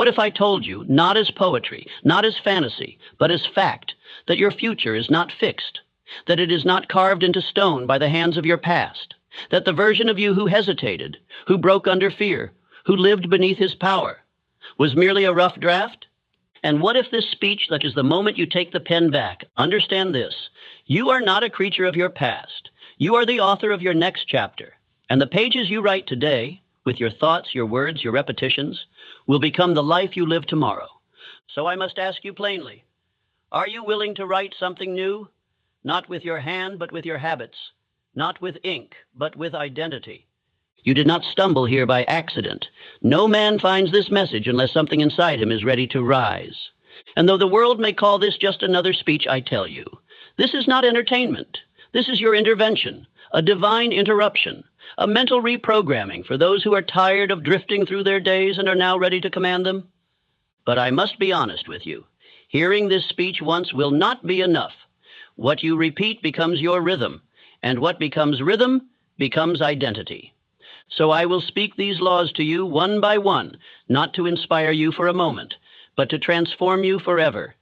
What if I told you, not as poetry, not as fantasy, but as fact, that your future is not fixed, that it is not carved into stone by the hands of your past, that the version of you who hesitated, who broke under fear, who lived beneath his power, was merely a rough draft? And what if this speech, such as the moment you take the pen back, understand this: you are not a creature of your past. You are the author of your next chapter. And the pages you write today, with your thoughts, your words, your repetitions, will become the life you live tomorrow. So I must ask you plainly, are you willing to write something new? Not with your hand, but with your habits. Not with ink, but with identity. You did not stumble here by accident. No man finds this message unless something inside him is ready to rise. And though the world may call this just another speech, I tell you, this is not entertainment. This is your intervention, a divine interruption, a mental reprogramming for those who are tired of drifting through their days and are now ready to command them. But I must be honest with you. Hearing this speech once will not be enough. What you repeat becomes your rhythm, and what becomes rhythm becomes identity. So I will speak these laws to you one by one, not to inspire you for a moment, but to transform you forever.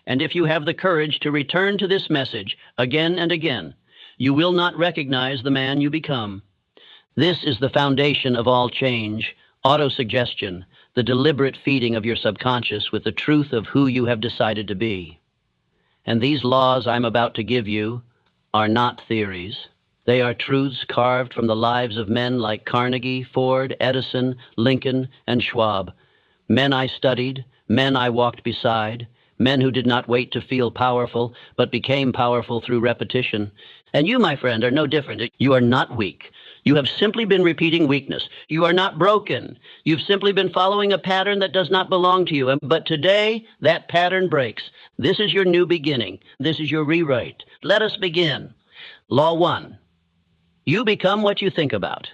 And if you have the courage to return to this message again and again, you will not recognize the man you become. This is the foundation of all change, autosuggestion, the deliberate feeding of your subconscious with the truth of who you have decided to be. And these laws I'm about to give you are not theories. They are truths carved from the lives of men like Carnegie, Ford, Edison, Lincoln, and Schwab. Men I studied, men I walked beside, men who did not wait to feel powerful, but became powerful through repetition. And you, my friend, are no different. You are not weak. You have simply been repeating weakness. You are not broken. You've simply been following a pattern that does not belong to you. But today, that pattern breaks. This is your new beginning. This is your rewrite. Let us begin. Law 1. You become what you think about.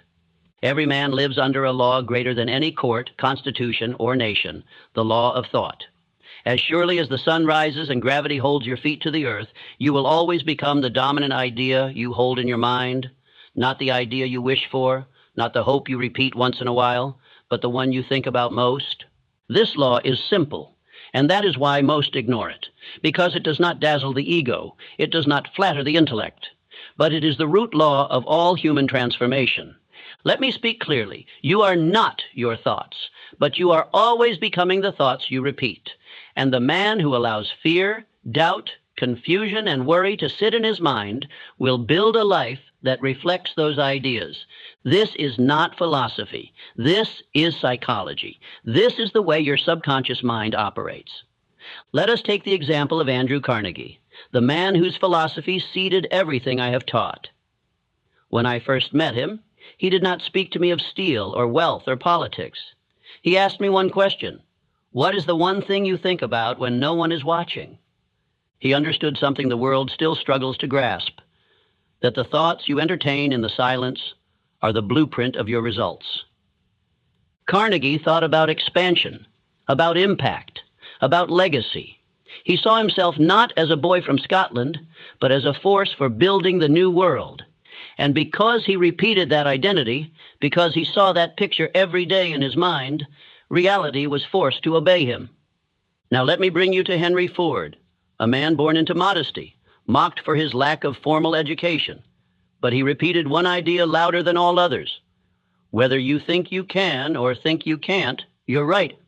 Every man lives under a law greater than any court, constitution, or nation, the law of thought. As surely as the sun rises and gravity holds your feet to the earth, you will always become the dominant idea you hold in your mind, not the idea you wish for, not the hope you repeat once in a while, but the one you think about most. This law is simple, and that is why most ignore it, because it does not dazzle the ego, it does not flatter the intellect, but it is the root law of all human transformation. Let me speak clearly. You are not your thoughts, but you are always becoming the thoughts you repeat. And the man who allows fear, doubt, confusion, and worry to sit in his mind will build a life that reflects those ideas. This is not philosophy. This is psychology. This is the way your subconscious mind operates. Let us take the example of Andrew Carnegie, the man whose philosophy seeded everything I have taught. When I first met him, he did not speak to me of steel or wealth or politics. He asked me one question: what is the one thing you think about when no one is watching? He understood something the world still struggles to grasp, that the thoughts you entertain in the silence are the blueprint of your results. Carnegie thought about expansion, about impact, about legacy. He saw himself not as a boy from Scotland, but as a force for building the new world. And because he repeated that identity, because he saw that picture every day in his mind, reality was forced to obey him. Now let me bring you to Henry Ford, a man born into modesty, mocked for his lack of formal education. But he repeated one idea louder than all others: whether you think you can or think you can't, you're right.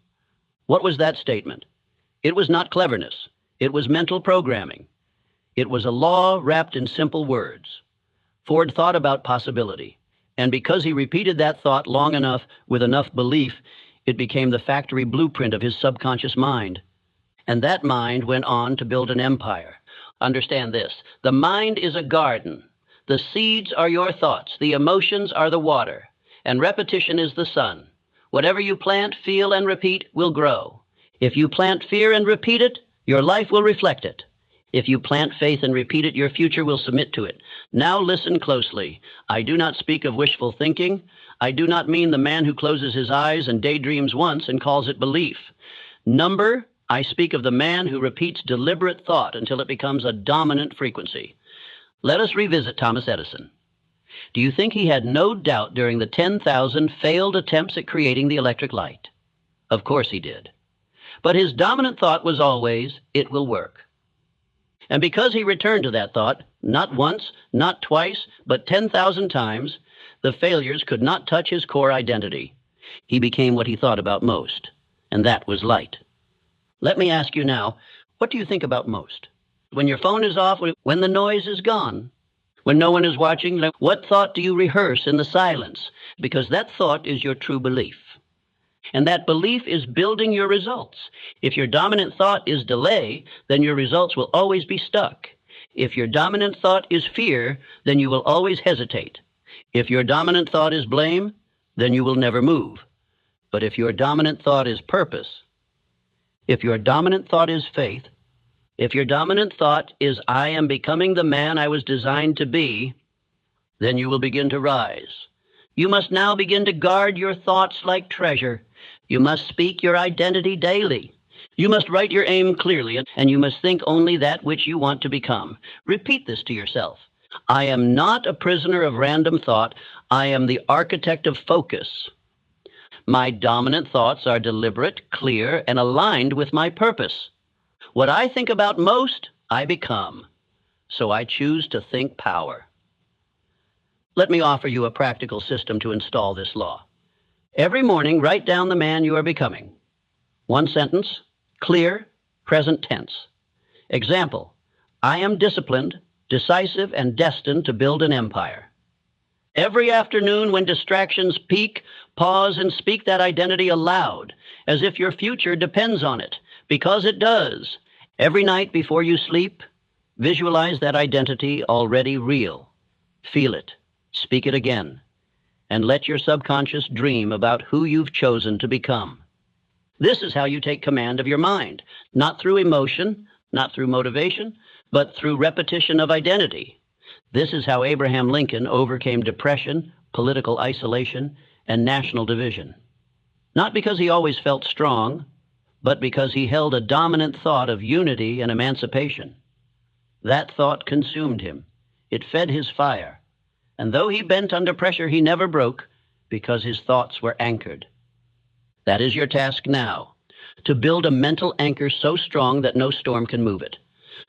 What was that statement? It was not cleverness. It was mental programming. It was a law wrapped in simple words. Ford thought about possibility, and because he repeated that thought long enough with enough belief, it became the factory blueprint of his subconscious mind. And that mind went on to build an empire. Understand this: the mind is a garden. The seeds are your thoughts, the emotions are the water, and repetition is the sun. Whatever you plant, feel, and repeat will grow. If you plant fear and repeat it, your life will reflect it. If you plant faith and repeat it, your future will submit to it. Now listen closely. I do not speak of wishful thinking. I do not mean the man who closes his eyes and daydreams once and calls it belief. I speak of the man who repeats deliberate thought until it becomes a dominant frequency. Let us revisit Thomas Edison. Do you think he had no doubt during the 10,000 failed attempts at creating the electric light? Of course he did. But his dominant thought was always, "It will work." And because he returned to that thought, not once, not twice, but 10,000 times, the failures could not touch his core identity. He became what he thought about most, and that was light. Let me ask you now, what do you think about most? When your phone is off, when the noise is gone, when no one is watching, what thought do you rehearse in the silence? Because that thought is your true belief. And that belief is building your results. If your dominant thought is delay, then your results will always be stuck. If your dominant thought is fear, then you will always hesitate. If your dominant thought is blame, then you will never move. But if your dominant thought is purpose, if your dominant thought is faith, if your dominant thought is "I am becoming the man I was designed to be," then you will begin to rise. You must now begin to guard your thoughts like treasure. You must speak your identity daily. You must write your aim clearly, and you must think only that which you want to become. Repeat this to yourself. I am not a prisoner of random thought. I am the architect of focus. My dominant thoughts are deliberate, clear, and aligned with my purpose. What I think about most, I become. So I choose to think power. Let me offer you a practical system to install this law. Every morning, write down the man you are becoming. One sentence, clear, present tense. Example, I am disciplined, decisive, and destined to build an empire. Every afternoon when distractions peak, pause and speak that identity aloud, as if your future depends on it, because it does. Every night before you sleep, visualize that identity already real. Feel it. Speak it again, and let your subconscious dream about who you've chosen to become. This is how you take command of your mind, not through emotion, not through motivation, but through repetition of identity. This is how Abraham Lincoln overcame depression, political isolation, and national division. Not because he always felt strong, but because he held a dominant thought of unity and emancipation. That thought consumed him. It fed his fire. And though he bent under pressure, he never broke, because his thoughts were anchored. That is your task now, to build a mental anchor so strong that no storm can move it,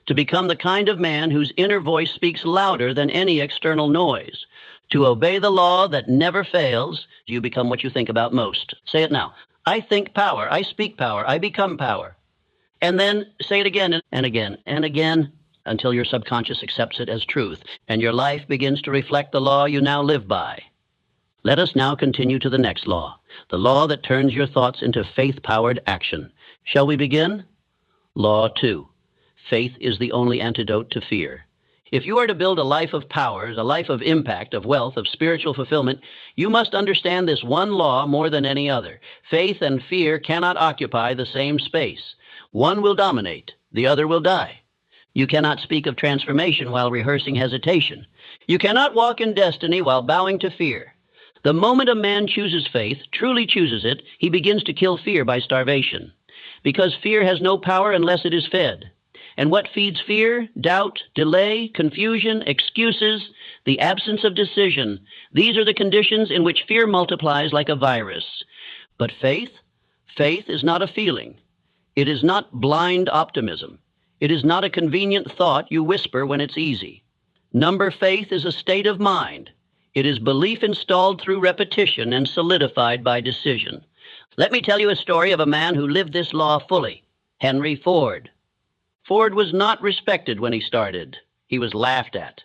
to become the kind of man whose inner voice speaks louder than any external noise, to obey the law that never fails. You become what you think about most. Say it now. I think power, I speak power, I become power. And then say it again and again and again, until your subconscious accepts it as truth, and your life begins to reflect the law you now live by. Let us now continue to the next law, the law that turns your thoughts into faith-powered action. Shall we begin? Law 2. Faith is the only antidote to fear. If you are to build a life of power, a life of impact, of wealth, of spiritual fulfillment, you must understand this one law more than any other. Faith and fear cannot occupy the same space. One will dominate, the other will die. You cannot speak of transformation while rehearsing hesitation. You cannot walk in destiny while bowing to fear. The moment a man chooses faith, truly chooses it, he begins to kill fear by starvation. Because fear has no power unless it is fed. And what feeds fear? Doubt, delay, confusion, excuses, the absence of decision. These are the conditions in which fear multiplies like a virus. But faith is not a feeling. It is not blind optimism. It is not a convenient thought you whisper when it's easy. Number faith is a state of mind. It is belief installed through repetition and solidified by decision. Let me tell you a story of a man who lived this law fully, Henry Ford. Ford was not respected when he started. He was laughed at.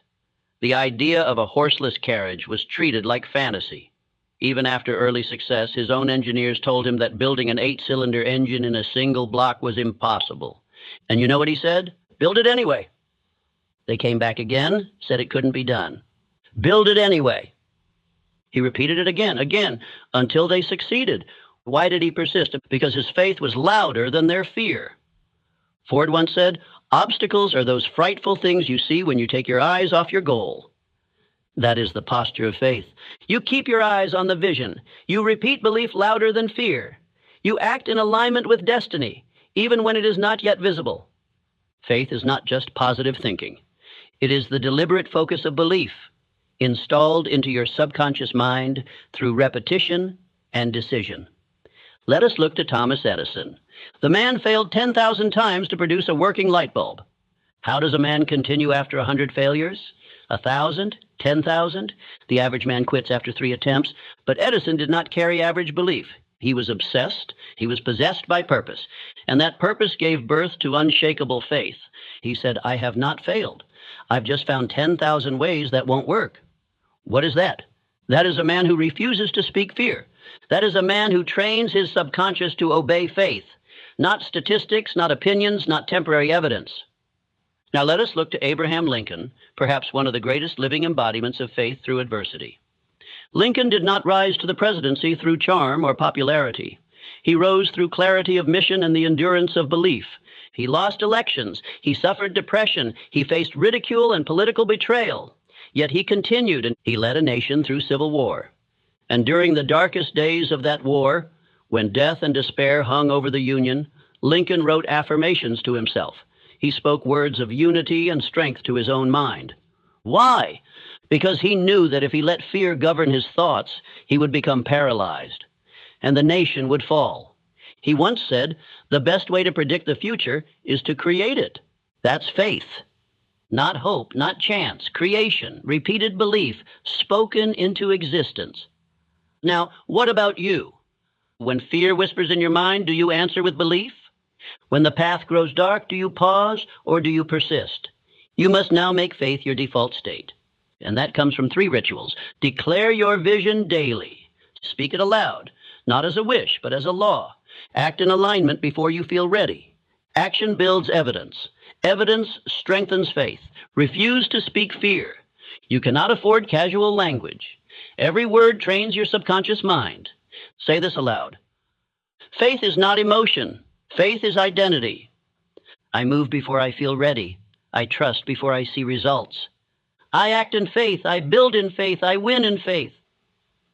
The idea of a horseless carriage was treated like fantasy. Even after early success, his own engineers told him that building an 8-cylinder engine in a single block was impossible. And you know what he said? Build it anyway. They came back again, said it couldn't be done. Build it anyway. He repeated it again, until they succeeded. Why did he persist? Because his faith was louder than their fear. Ford once said, obstacles are those frightful things you see when you take your eyes off your goal. That is the posture of faith. You keep your eyes on the vision. You repeat belief louder than fear. You act in alignment with destiny, even when it is not yet visible. Faith is not just positive thinking. It is the deliberate focus of belief, installed into your subconscious mind through repetition and decision. Let us look to Thomas Edison. The man failed 10,000 times to produce a working light bulb. How does a man continue after 100 failures? 1,000? 10,000? The average man quits after 3 attempts, but Edison did not carry average belief. He was obsessed, he was possessed by purpose, and that purpose gave birth to unshakable faith. He said, I have not failed. I've just found 10,000 ways that won't work. What is that? That is a man who refuses to speak fear. That is a man who trains his subconscious to obey faith, not statistics, not opinions, not temporary evidence. Now let us look to Abraham Lincoln, perhaps one of the greatest living embodiments of faith through adversity. Lincoln did not rise to the presidency through charm or popularity. He rose through clarity of mission and the endurance of belief. He lost elections. He suffered depression. He faced ridicule and political betrayal. Yet he continued, and he led a nation through civil war. And during the darkest days of that war, when death and despair hung over the Union, Lincoln wrote affirmations to himself. He spoke words of unity and strength to his own mind. Why? Because he knew that if he let fear govern his thoughts, he would become paralyzed, and the nation would fall. He once said, the best way to predict the future is to create it. That's faith. Not hope, not chance, creation, repeated belief, spoken into existence. Now, what about you? When fear whispers in your mind, do you answer with belief? When the path grows dark, do you pause or do you persist? You must now make faith your default state. And that comes from 3 rituals. Declare your vision daily. Speak it aloud, not as a wish, but as a law. Act in alignment before you feel ready. Action builds evidence. Evidence strengthens faith. Refuse to speak fear. You cannot afford casual language. Every word trains your subconscious mind. Say this aloud. Faith is not emotion. Faith is identity. I move before I feel ready. I trust before I see results. I act in faith. I build in faith. I win in faith.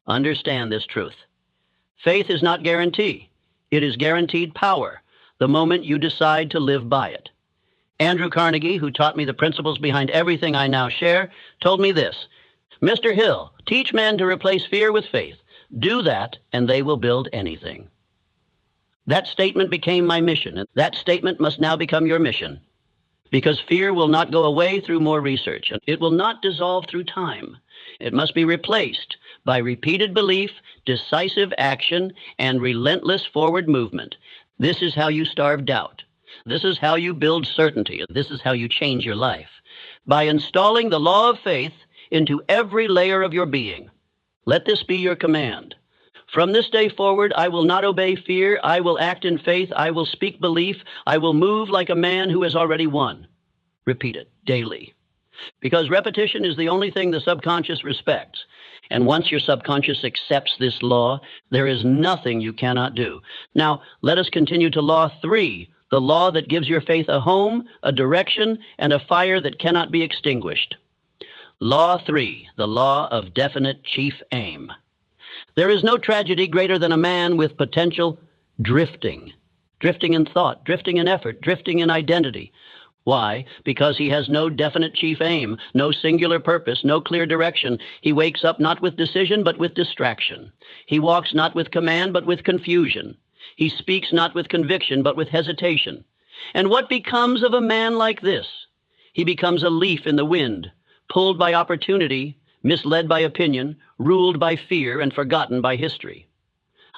Understand this truth. Faith is not guarantee. It is guaranteed power the moment you decide to live by it. Andrew Carnegie, who taught me the principles behind everything I now share, told me this. Mr. Hill, teach men to replace fear with faith. Do that, and they will build anything. That statement became my mission, and that statement must now become your mission. Because fear will not go away through more research, and it will not dissolve through time. It must be replaced by repeated belief, decisive action, and relentless forward movement. This is how you starve doubt. This is how you build certainty. This is how you change your life. By installing the law of faith into every layer of your being. Let this be your command. From this day forward, I will not obey fear. I will act in faith. I will speak belief. I will move like a man who has already won. Repeat it daily. Because repetition is the only thing the subconscious respects. And once your subconscious accepts this law, there is nothing you cannot do. Now, let us continue to Law 3, the law that gives your faith a home, a direction, and a fire that cannot be extinguished. Law 3, the law of definite chief aim. There is no tragedy greater than a man with potential drifting. Drifting in thought, drifting in effort, drifting in identity. Why? Because he has no definite chief aim, no singular purpose, no clear direction. He wakes up not with decision, but with distraction. He walks not with command, but with confusion. He speaks not with conviction, but with hesitation. And what becomes of a man like this? He becomes a leaf in the wind, pulled by opportunity, misled by opinion, ruled by fear, and forgotten by history.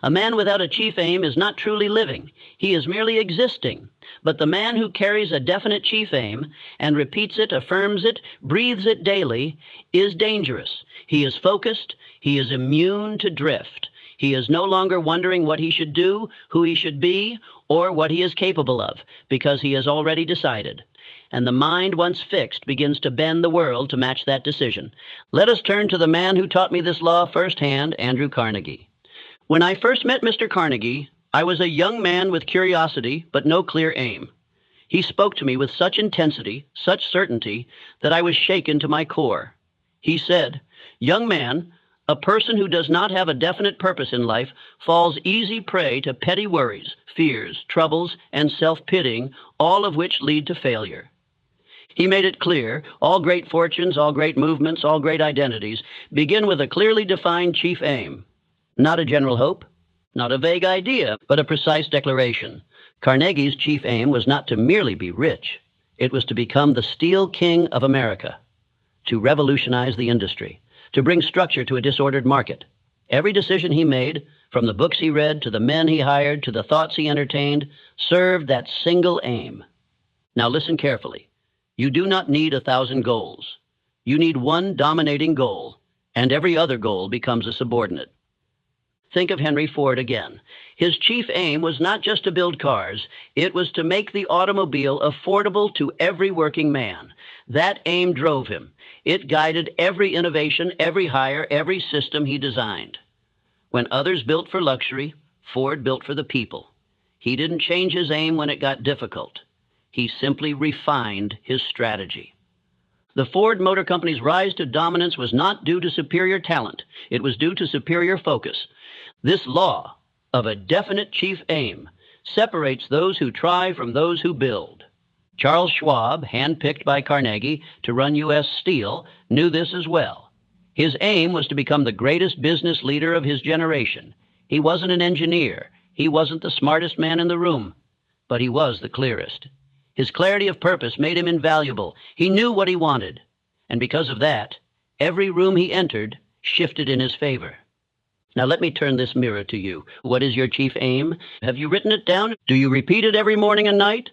A man without a chief aim is not truly living. He is merely existing. But the man who carries a definite chief aim and repeats it, affirms it, breathes it daily is dangerous. He is focused. He is immune to drift. He is no longer wondering what he should do, who he should be, or what he is capable of, because he has already decided. And the mind, once fixed, begins to bend the world to match that decision. Let us turn to the man who taught me this law firsthand, Andrew Carnegie. When I first met Mr. Carnegie, I was a young man with curiosity, but no clear aim. He spoke to me with such intensity, such certainty, that I was shaken to my core. He said, "Young man, a person who does not have a definite purpose in life falls easy prey to petty worries, fears, troubles, and self-pitying, all of which lead to failure." He made it clear, all great fortunes, all great movements, all great identities begin with a clearly defined chief aim. Not a general hope, not a vague idea, but a precise declaration. Carnegie's chief aim was not to merely be rich. It was to become the steel king of America, to revolutionize the industry, to bring structure to a disordered market. Every decision he made, from the books he read to the men he hired to the thoughts he entertained, served that single aim. Now listen carefully. You do not need 1,000 goals. You need one dominating goal, and every other goal becomes a subordinate. Think of Henry Ford again. His chief aim was not just to build cars, it was to make the automobile affordable to every working man. That aim drove him. It guided every innovation, every hire, every system he designed. When others built for luxury, Ford built for the people. He didn't change his aim when it got difficult. He simply refined his strategy. The Ford Motor Company's rise to dominance was not due to superior talent. It was due to superior focus. This law of a definite chief aim separates those who try from those who build. Charles Schwab, handpicked by Carnegie to run U.S. Steel, knew this as well. His aim was to become the greatest business leader of his generation. He wasn't an engineer. He wasn't the smartest man in the room, but he was the clearest. His clarity of purpose made him invaluable. He knew what he wanted, and because of that, every room he entered shifted in his favor. Now let me turn this mirror to you. What is your chief aim? Have you written it down? Do you repeat it every morning and night?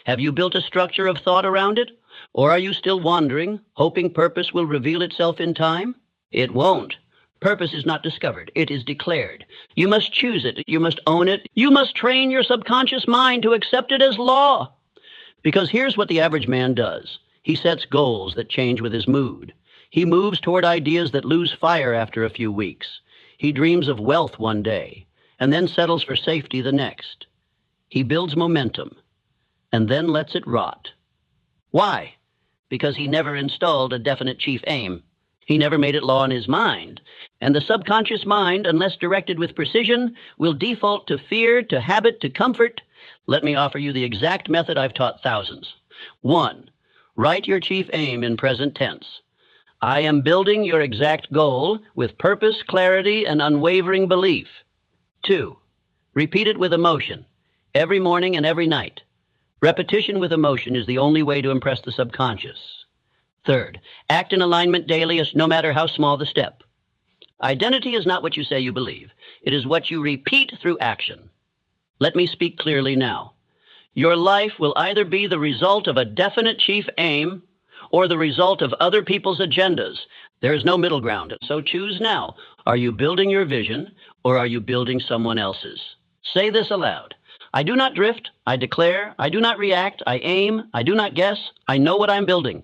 Have you built a structure of thought around it? Or are you still wandering, hoping purpose will reveal itself in time? It won't. Purpose is not discovered. It is declared. You must choose it. You must own it. You must train your subconscious mind to accept it as law. Because here's what the average man does. He sets goals that change with his mood. He moves toward ideas that lose fire after a few weeks. He dreams of wealth one day, and then settles for safety the next. He builds momentum, and then lets it rot. Why? Because he never installed a definite chief aim. He never made it law in his mind. And the subconscious mind, unless directed with precision, will default to fear, to habit, to comfort. Let me offer you the exact method I've taught thousands. 1. Write your chief aim in present tense. I am building your exact goal with purpose, clarity, and unwavering belief. 2. Repeat it with emotion, every morning and every night. Repetition with emotion is the only way to impress the subconscious. 3. Act in alignment daily, no matter how small the step. Identity is not what you say you believe. It is what you repeat through action. Let me speak clearly now. Your life will either be the result of a definite chief aim or the result of other people's agendas. There is no middle ground, so choose now. Are you building your vision, or are you building someone else's? Say this aloud. I do not drift, I declare, I do not react, I aim, I do not guess, I know what I'm building.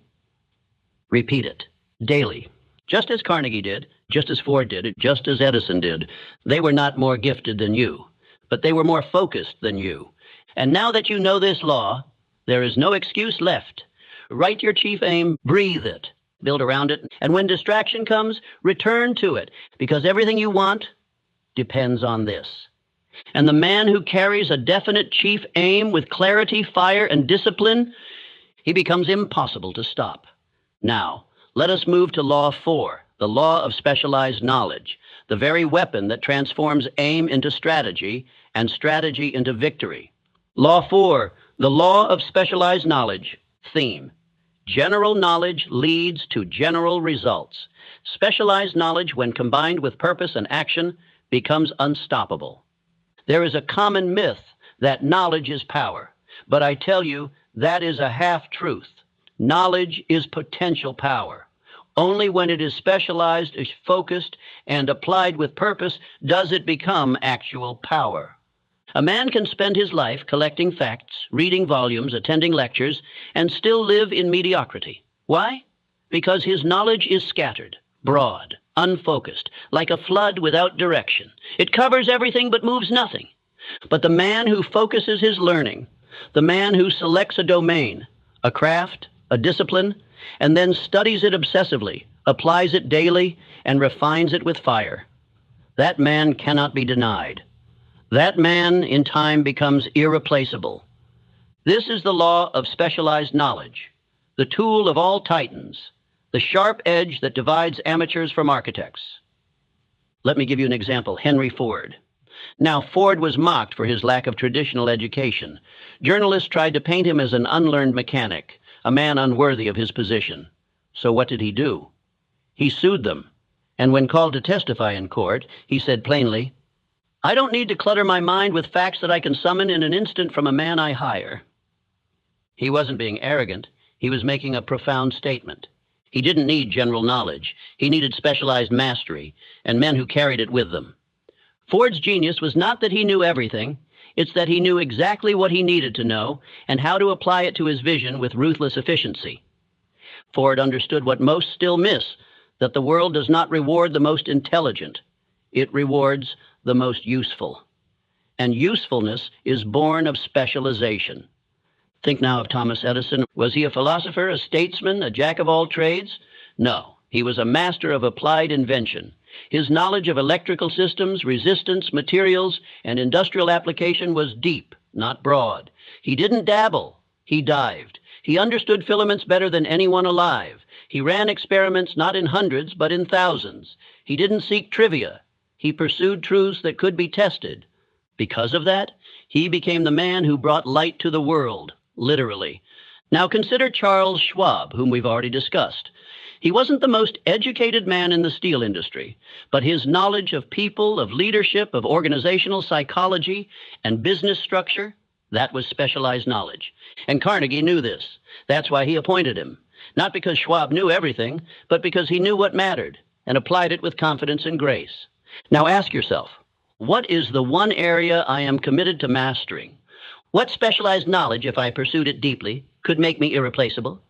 Repeat it, daily. Just as Carnegie did, just as Ford did, just as Edison did. They were not more gifted than you, but they were more focused than you. And now that you know this law, there is no excuse left. Write your chief aim, breathe it, build around it, and when distraction comes, return to it, because everything you want depends on this. And the man who carries a definite chief aim with clarity, fire, and discipline, he becomes impossible to stop. Now, let us move to Law 4, the law of specialized knowledge, the very weapon that transforms aim into strategy and strategy into victory. Law 4, the law of specialized knowledge. Theme: general knowledge leads to general results. Specialized knowledge, when combined with purpose and action, becomes unstoppable. There is a common myth that knowledge is power, but I tell you that is a half-truth. Knowledge is potential power. Only when it is specialized, is focused, and applied with purpose does it become actual power. A man can spend his life collecting facts, reading volumes, attending lectures, and still live in mediocrity. Why? Because his knowledge is scattered, broad, unfocused, like a flood without direction. It covers everything but moves nothing. But the man who focuses his learning, the man who selects a domain, a craft, a discipline, and then studies it obsessively, applies it daily, and refines it with fire, that man cannot be denied. That man, in time, becomes irreplaceable. This is the law of specialized knowledge, the tool of all titans, the sharp edge that divides amateurs from architects. Let me give you an example. Henry Ford. Now, Ford was mocked for his lack of traditional education. Journalists tried to paint him as an unlearned mechanic, a man unworthy of his position. So what did he do? He sued them. And when called to testify in court, he said plainly, "I don't need to clutter my mind with facts that I can summon in an instant from a man I hire." He wasn't being arrogant. He was making a profound statement. He didn't need general knowledge. He needed specialized mastery and men who carried it with them. Ford's genius was not that he knew everything. It's that he knew exactly what he needed to know and how to apply it to his vision with ruthless efficiency. Ford understood what most still miss, that the world does not reward the most intelligent. It rewards the most useful. And usefulness is born of specialization. Think now of Thomas Edison. Was he a philosopher, a statesman, a jack of all trades? No, he was a master of applied invention. His knowledge of electrical systems, resistance, materials, and industrial application was deep, not broad. He didn't dabble, he dived. He understood filaments better than anyone alive. He ran experiments not in hundreds, but in thousands. He didn't seek trivia. He pursued truths that could be tested. Because of that, he became the man who brought light to the world, literally. Now consider Charles Schwab, whom we've already discussed. He wasn't the most educated man in the steel industry, but his knowledge of people, of leadership, of organizational psychology, and business structure, that was specialized knowledge. And Carnegie knew this. That's why he appointed him. Not because Schwab knew everything, but because he knew what mattered and applied it with confidence and grace. Now ask yourself, what is the one area I am committed to mastering? What specialized knowledge, if I pursued it deeply, could make me irreplaceable?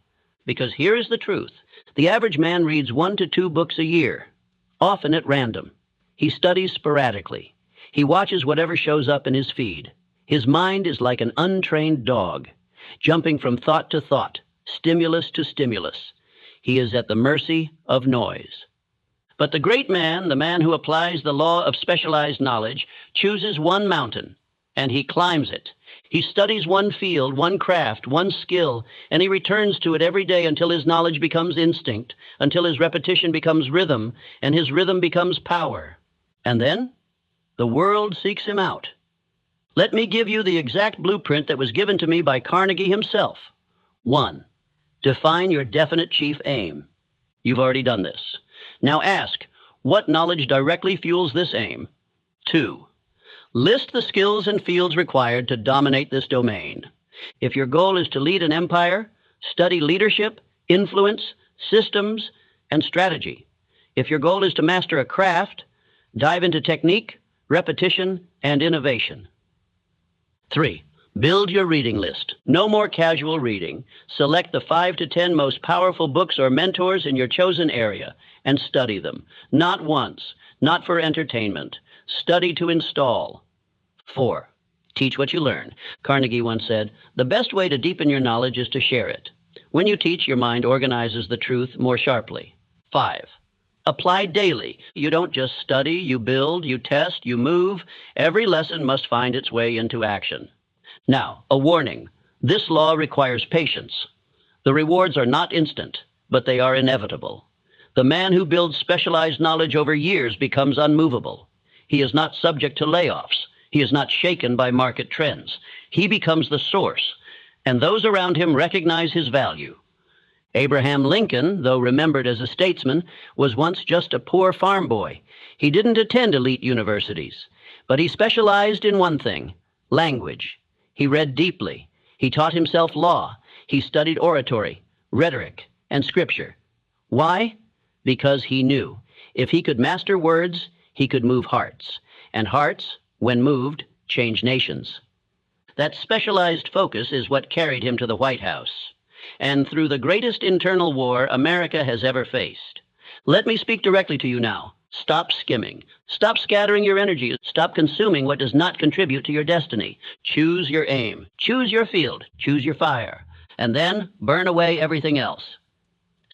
Because here is the truth. The average man reads 1 to 2 books a year, often at random. He studies sporadically. He watches whatever shows up in his feed. His mind is like an untrained dog, jumping from thought to thought, stimulus to stimulus. He is at the mercy of noise. But the great man, the man who applies the law of specialized knowledge, chooses one mountain, and he climbs it. He studies one field, one craft, one skill, and he returns to it every day until his knowledge becomes instinct, until his repetition becomes rhythm, and his rhythm becomes power. And then, the world seeks him out. Let me give you the exact blueprint that was given to me by Carnegie himself. 1. Define your definite chief aim. You've already done this. Now ask, what knowledge directly fuels this aim? 2. List the skills and fields required to dominate this domain. If your goal is to lead an empire, study leadership, influence, systems, and strategy. If your goal is to master a craft, dive into technique, repetition, and innovation. 3. Build your reading list. No more casual reading. Select the 5 to 10 most powerful books or mentors in your chosen area and study them. Not once, not for entertainment. Study to install. 4. Teach what you learn. Carnegie once said, "The best way to deepen your knowledge is to share it." When you teach, your mind organizes the truth more sharply. 5. Apply daily. You don't just study, you build, you test, you move. Every lesson must find its way into action. Now, a warning. This law requires patience. The rewards are not instant, but they are inevitable. The man who builds specialized knowledge over years becomes unmovable. He is not subject to layoffs. He is not shaken by market trends. He becomes the source, and those around him recognize his value. Abraham Lincoln, though remembered as a statesman, was once just a poor farm boy. He didn't attend elite universities, but he specialized in one thing, language. He read deeply. He taught himself law. He studied oratory, rhetoric, and scripture. Why? Because he knew if he could master words, he could move hearts, and hearts, when moved, change nations. That specialized focus is what carried him to the White House, and through the greatest internal war America has ever faced. Let me speak directly to you now. Stop skimming. Stop scattering your energy. Stop consuming what does not contribute to your destiny. Choose your aim. Choose your field. Choose your fire. And then burn away everything else.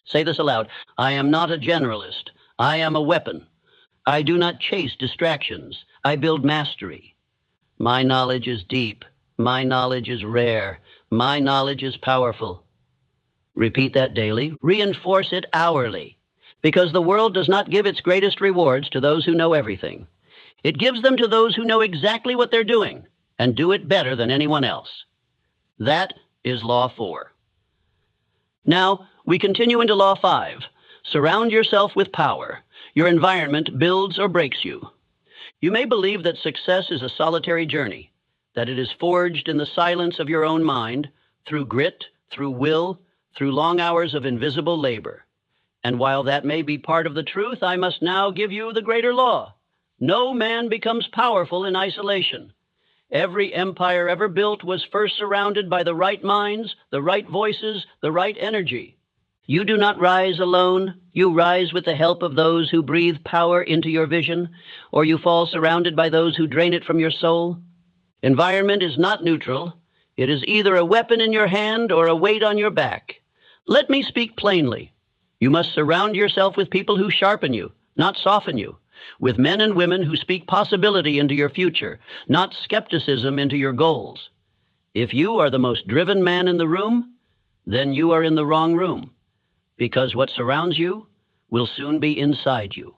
Say this aloud. I am not a generalist. I am a weapon. I do not chase distractions. I build mastery. My knowledge is deep. My knowledge is rare. My knowledge is powerful. Repeat that daily. Reinforce it hourly. Because the world does not give its greatest rewards to those who know everything. It gives them to those who know exactly what they're doing and do it better than anyone else. That is Law 4. Now, we continue into Law 5. Surround yourself with power. Your environment builds or breaks you. You may believe that success is a solitary journey, that it is forged in the silence of your own mind, through grit, through will, through long hours of invisible labor. And while that may be part of the truth, I must now give you the greater law. No man becomes powerful in isolation. Every empire ever built was first surrounded by the right minds, the right voices, the right energy. You do not rise alone. You rise with the help of those who breathe power into your vision, or you fall surrounded by those who drain it from your soul. Environment is not neutral. It is either a weapon in your hand or a weight on your back. Let me speak plainly. You must surround yourself with people who sharpen you, not soften you, with men and women who speak possibility into your future, not skepticism into your goals. If you are the most driven man in the room, then you are in the wrong room, because what surrounds you will soon be inside you.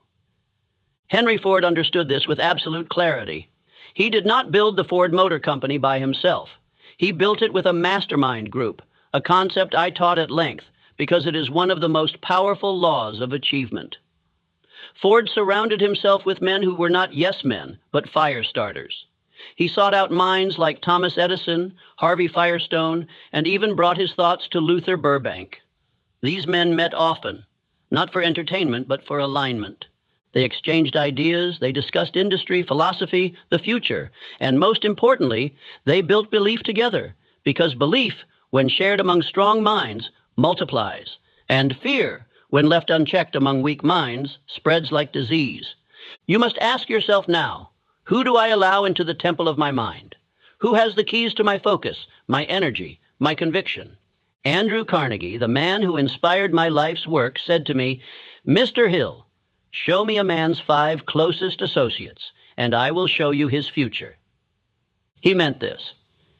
Henry Ford understood this with absolute clarity. He did not build the Ford Motor Company by himself. He built it with a mastermind group, a concept I taught at length, because it is one of the most powerful laws of achievement. Ford surrounded himself with men who were not yes men, but fire starters. He sought out minds like Thomas Edison, Harvey Firestone, and even brought his thoughts to Luther Burbank. These men met often, not for entertainment, but for alignment. They exchanged ideas, they discussed industry, philosophy, the future, and most importantly, they built belief together, because belief, when shared among strong minds, multiplies, and fear, when left unchecked among weak minds, spreads like disease. You must ask yourself now, who do I allow into the temple of my mind? Who has the keys to my focus, my energy, my conviction? Andrew Carnegie, the man who inspired my life's work, said to me, "Mr. Hill, show me a man's 5 closest associates, and I will show you his future." He meant this.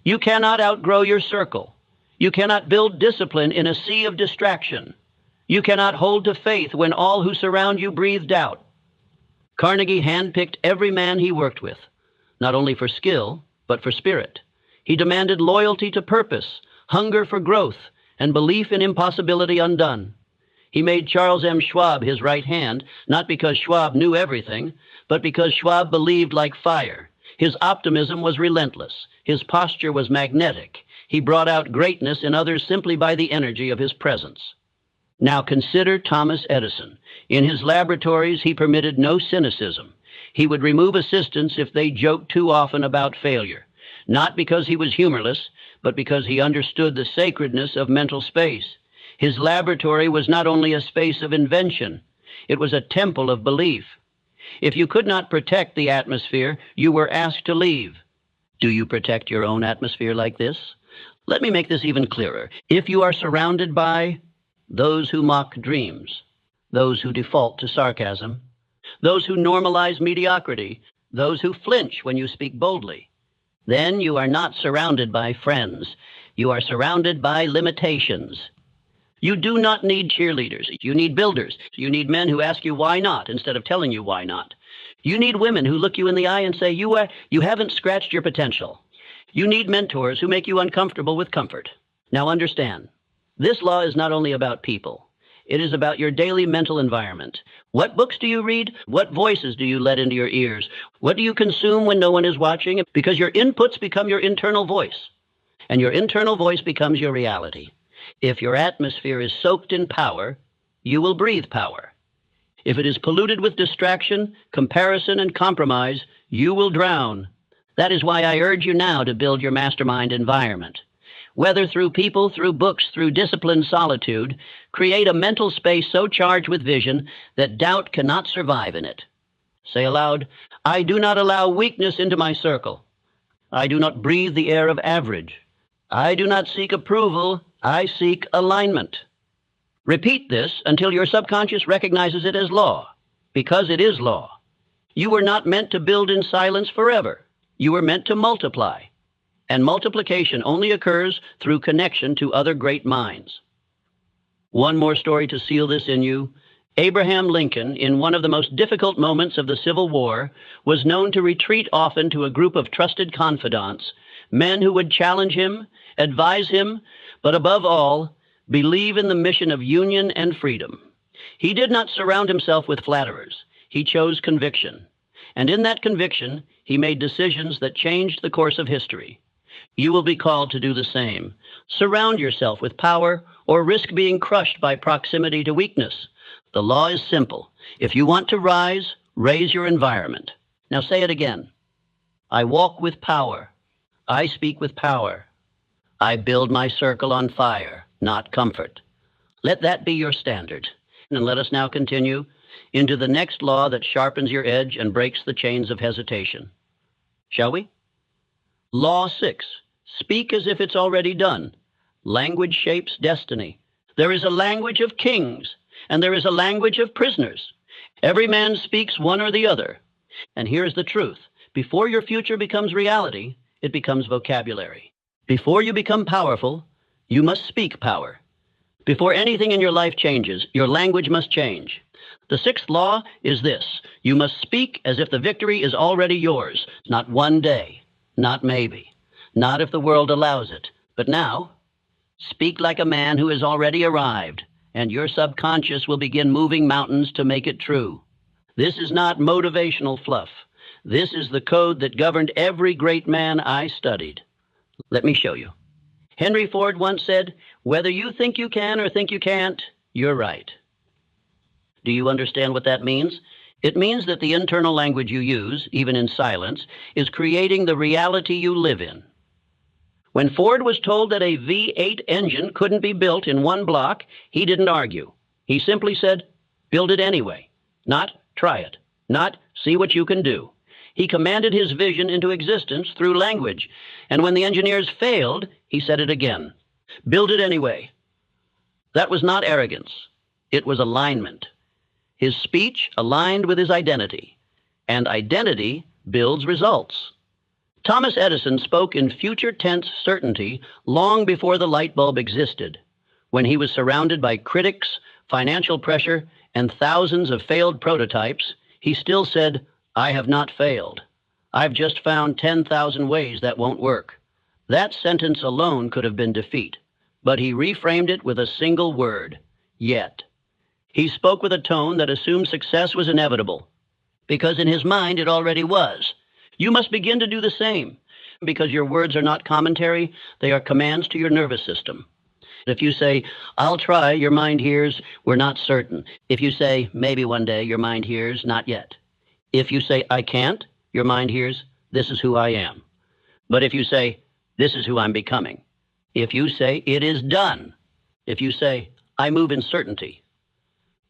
You cannot outgrow your circle. You cannot build discipline in a sea of distraction. You cannot hold to faith when all who surround you breathe doubt. Carnegie handpicked every man he worked with, not only for skill, but for spirit. He demanded loyalty to purpose, hunger for growth, and belief in impossibility undone. He made Charles M. Schwab his right hand, not because Schwab knew everything, but because Schwab believed like fire. His optimism was relentless. His posture was magnetic. He brought out greatness in others simply by the energy of his presence. Now consider Thomas Edison. In his laboratories, he permitted no cynicism. He would remove assistants if they joked too often about failure, not because he was humorless, but because he understood the sacredness of mental space. His laboratory was not only a space of invention, it was a temple of belief. If you could not protect the atmosphere, you were asked to leave. Do you protect your own atmosphere like this? Let me make this even clearer. If you are surrounded by those who mock dreams, those who default to sarcasm, those who normalize mediocrity, those who flinch when you speak boldly, then you are not surrounded by friends. You are surrounded by limitations. You do not need cheerleaders. You need builders. You need men who ask you why not instead of telling you why not. You need women who look you in the eye and say, you haven't scratched your potential. You need mentors who make you uncomfortable with comfort. Now understand, this law is not only about people. It is about your daily mental environment. What books do you read? What voices do you let into your ears? What do you consume when no one is watching? Because your inputs become your internal voice, and your internal voice becomes your reality. If your atmosphere is soaked in power, you will breathe power. If it is polluted with distraction, comparison, and compromise, you will drown. That is why I urge you now to build your mastermind environment. Whether through people, through books, through disciplined solitude, create a mental space so charged with vision that doubt cannot survive in it. Say aloud, I do not allow weakness into my circle. I do not breathe the air of average. I do not seek approval. I seek alignment. Repeat this until your subconscious recognizes it as law, because it is law. You were not meant to build in silence forever. You were meant to multiply. And multiplication only occurs through connection to other great minds. One more story to seal this in you. Abraham Lincoln, in one of the most difficult moments of the Civil War, was known to retreat often to a group of trusted confidants, men who would challenge him, advise him, but above all, believe in the mission of union and freedom. He did not surround himself with flatterers. He chose conviction. And in that conviction, he made decisions that changed the course of history. You will be called to do the same. Surround yourself with power or risk being crushed by proximity to weakness. The law is simple. If you want to rise, raise your environment. Now say it again. I walk with power. I speak with power. I build my circle on fire, not comfort. Let that be your standard. And let us now continue into the next law that sharpens your edge and breaks the chains of hesitation. Shall we? Law 6. Speak as if it's already done. Language shapes destiny. There is a language of kings, and there is a language of prisoners. Every man speaks one or the other. And here's the truth. Before your future becomes reality, it becomes vocabulary. Before you become powerful, you must speak power. Before anything in your life changes, your language must change. The 6th law is this. You must speak as if the victory is already yours. Not one day, not maybe, not if the world allows it, but now. Speak like a man who has already arrived, and your subconscious will begin moving mountains to make it true. This is not motivational fluff. This is the code that governed every great man I studied. Let me show you. Henry Ford once said, "Whether you think you can or think you can't, you're right." Do you understand what that means? It means that the internal language you use, even in silence, is creating the reality you live in. When Ford was told that a V8 engine couldn't be built in one block, he didn't argue. He simply said, "Build it anyway." Not, "Try it." Not, "See what you can do." He commanded his vision into existence through language. And when the engineers failed, he said it again. "Build it anyway." That was not arrogance. It was alignment. His speech aligned with his identity. And identity builds results. Thomas Edison spoke in future tense certainty long before the light bulb existed. When he was surrounded by critics, financial pressure, and thousands of failed prototypes, he still said, "I have not failed. I've just found 10,000 ways that won't work." That sentence alone could have been defeat, but he reframed it with a single word, yet. He spoke with a tone that assumed success was inevitable, because in his mind it already was. You must begin to do the same, because your words are not commentary, they are commands to your nervous system. If you say, "I'll try," your mind hears, "We're not certain." If you say, "Maybe one day," your mind hears, "Not yet." If you say, "I can't," your mind hears, "This is who I am." But if you say, "This is who I'm becoming," if you say, "It is done," if you say, "I move in certainty,"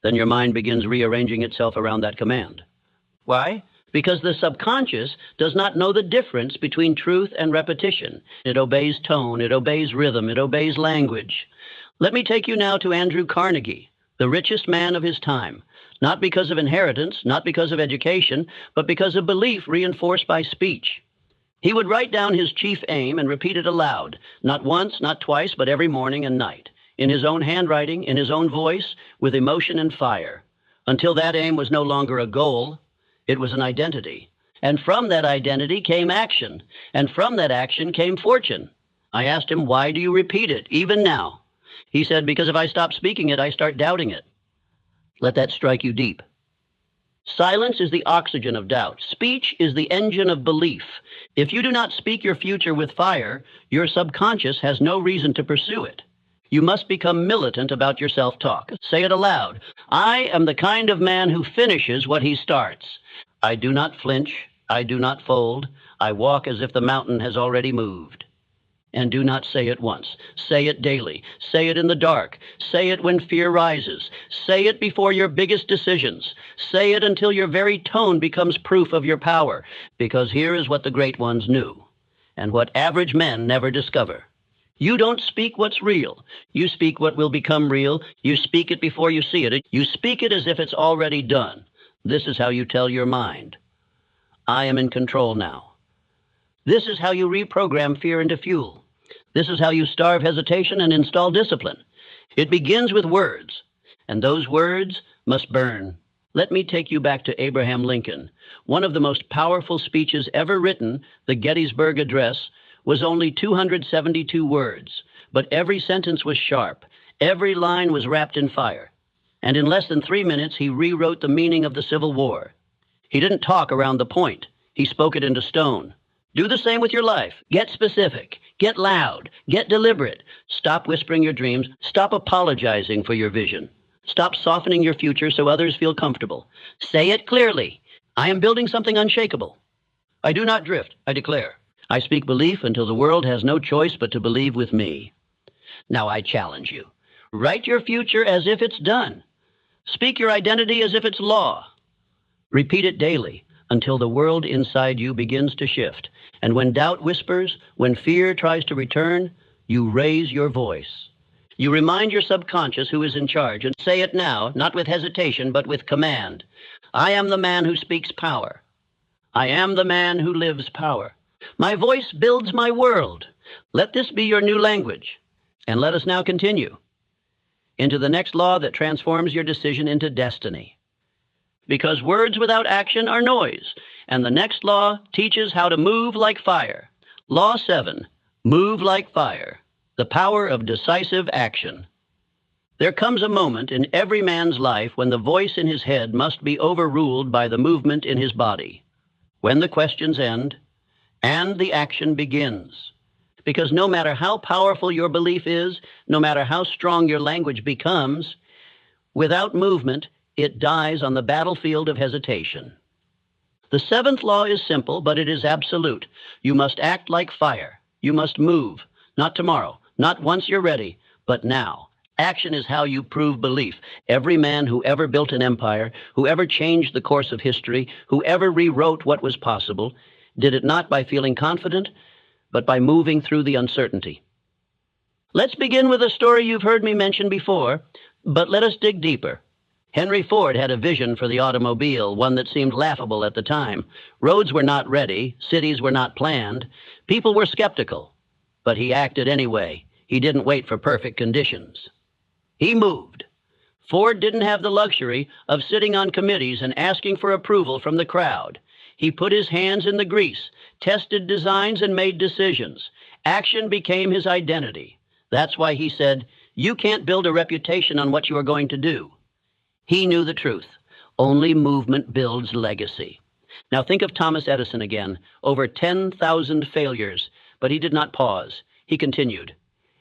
then your mind begins rearranging itself around that command. Why? Because the subconscious does not know the difference between truth and repetition. It obeys tone, it obeys rhythm, it obeys language. Let me take you now to Andrew Carnegie, the richest man of his time, not because of inheritance, not because of education, but because of belief reinforced by speech. He would write down his chief aim and repeat it aloud, not once, not twice, but every morning and night, in his own handwriting, in his own voice, with emotion and fire, until that aim was no longer a goal. It was an identity. And from that identity came action. And from that action came fortune. I asked him, "Why do you repeat it, even now?" He said, "Because if I stop speaking it, I start doubting it." Let that strike you deep. Silence is the oxygen of doubt. Speech is the engine of belief. If you do not speak your future with fire, your subconscious has no reason to pursue it. You must become militant about your self-talk. Say it aloud. "I am the kind of man who finishes what he starts. I do not flinch. I do not fold. I walk as if the mountain has already moved." And do not say it once. Say it daily. Say it in the dark. Say it when fear rises. Say it before your biggest decisions. Say it until your very tone becomes proof of your power. Because here is what the great ones knew, and what average men never discover. You don't speak what's real. You speak what will become real. You speak it before you see it. You speak it as if it's already done. This is how you tell your mind, "I am in control now." This is how you reprogram fear into fuel. This is how you starve hesitation and install discipline. It begins with words. and those words must burn. Let me take you back to Abraham Lincoln. One of the most powerful speeches ever written, the Gettysburg Address, was only 272 words, but every sentence was sharp. Every line was wrapped in fire. And in less than 3 minutes, he rewrote the meaning of the Civil War. He didn't talk around the point. He spoke it into stone. Do the same with your life. Get specific. Get loud. Get deliberate. Stop whispering your dreams. Stop apologizing for your vision. Stop softening your future so others feel comfortable. Say it clearly. I am building something unshakable. I do not drift, I declare. I speak belief until the world has no choice but to believe with me. Now I challenge you. Write your future as if it's done. Speak your identity as if it's law. Repeat it daily until the world inside you begins to shift. And when doubt whispers, when fear tries to return, you raise your voice. You remind your subconscious who is in charge and say it now, not with hesitation, but with command. I am the man who speaks power. I am the man who lives power. My voice builds my world. Let this be your new language. And let us now continue into the next law that transforms your decision into destiny. Because words without action are noise, and the next law teaches how to move like fire. Law 7, move like fire, the power of decisive action. There comes a moment in every man's life when the voice in his head must be overruled by the movement in his body, when the questions end and the action begins. Because no matter how powerful your belief is, no matter how strong your language becomes, without movement, it dies on the battlefield of hesitation. The 7th law is simple, but it is absolute. You must act like fire. You must move, not tomorrow, not once you're ready, but now. Action is how you prove belief. Every man who ever built an empire, who ever changed the course of history, who ever rewrote what was possible, did it not by feeling confident, but by moving through the uncertainty. Let's begin with a story you've heard me mention before, but let us dig deeper. Henry Ford had a vision for the automobile, one that seemed laughable at the time. Roads were not ready, cities were not planned, people were skeptical, but he acted anyway. He didn't wait for perfect conditions. He moved. Ford didn't have the luxury of sitting on committees and asking for approval from the crowd. He put his hands in the grease, tested designs, and made decisions. Action became his identity. That's why he said, "You can't build a reputation on what you are going to do." He knew the truth. Only movement builds legacy. Now think of Thomas Edison again. Over 10,000 failures, but he did not pause. He continued.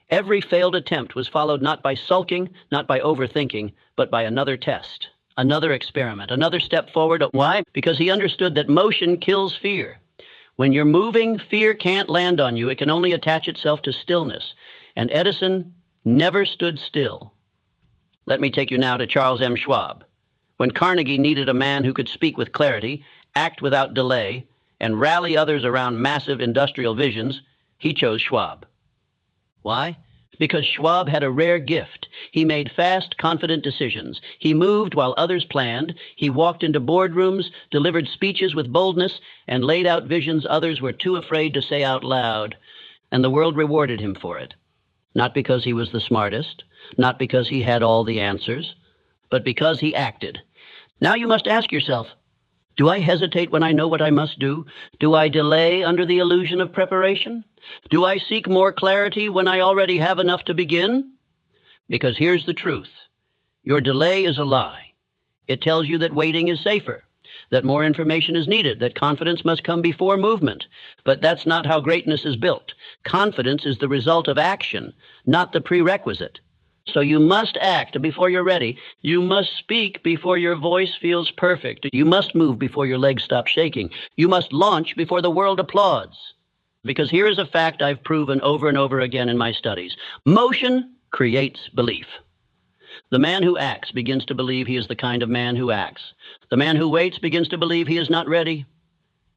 Every failed attempt was followed not by sulking, not by overthinking, but by another test, another experiment, another step forward. Why? Because he understood that motion kills fear. When you're moving, fear can't land on you. It can only attach itself to stillness. And Edison never stood still. Let me take you now to Charles M. Schwab. When Carnegie needed a man who could speak with clarity, act without delay, and rally others around massive industrial visions, he chose Schwab. Why? Because Schwab had a rare gift. He made fast, confident decisions. He moved while others planned. He walked into boardrooms, delivered speeches with boldness, and laid out visions others were too afraid to say out loud. And the world rewarded him for it. Not because he was the smartest, not because he had all the answers, but because he acted. Now you must ask yourself, do I hesitate when I know what I must do? Do I delay under the illusion of preparation? Do I seek more clarity when I already have enough to begin? Because here's the truth. Your delay is a lie. It tells you that waiting is safer, that more information is needed, that confidence must come before movement. But that's not how greatness is built. Confidence is the result of action, not the prerequisite. So you must act before you're ready. You must speak before your voice feels perfect. You must move before your legs stop shaking. You must launch before the world applauds. Because here is a fact I've proven over and over again in my studies. Motion creates belief. The man who acts begins to believe he is the kind of man who acts. The man who waits begins to believe he is not ready.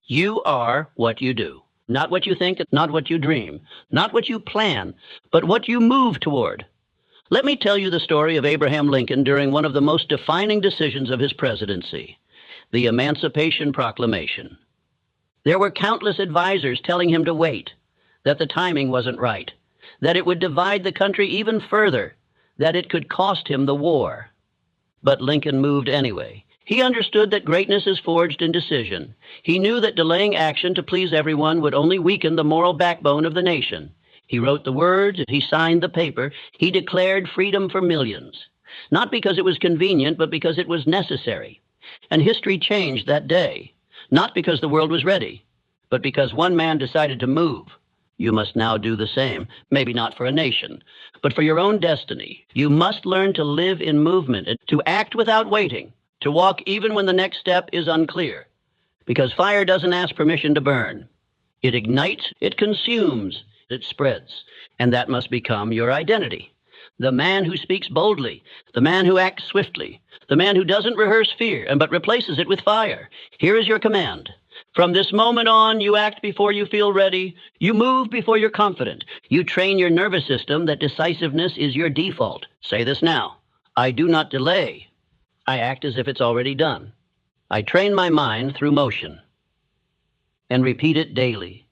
You are what you do. Not what you think, not what you dream, not what you plan, but what you move toward. Let me tell you the story of Abraham Lincoln during one of the most defining decisions of his presidency, the Emancipation Proclamation. There were countless advisors telling him to wait, that the timing wasn't right, that it would divide the country even further, that it could cost him the war. But Lincoln moved anyway. He understood that greatness is forged in decision. He knew that delaying action to please everyone would only weaken the moral backbone of the nation. He wrote the words, he signed the paper, he declared freedom for millions. Not because it was convenient, but because it was necessary. And history changed that day. Not because the world was ready, but because one man decided to move. You must now do the same. Maybe not for a nation, but for your own destiny. You must learn to live in movement, to act without waiting, to walk even when the next step is unclear. Because fire doesn't ask permission to burn. It ignites, it consumes, it spreads. And that must become your identity. The man who speaks boldly, the man who acts swiftly, the man who doesn't rehearse fear, but replaces it with fire. Here is your command. From this moment on, you act before you feel ready. You move before you're confident. You train your nervous system that decisiveness is your default. Say this now. I do not delay. I act as if it's already done. I train my mind through motion. And repeat it daily.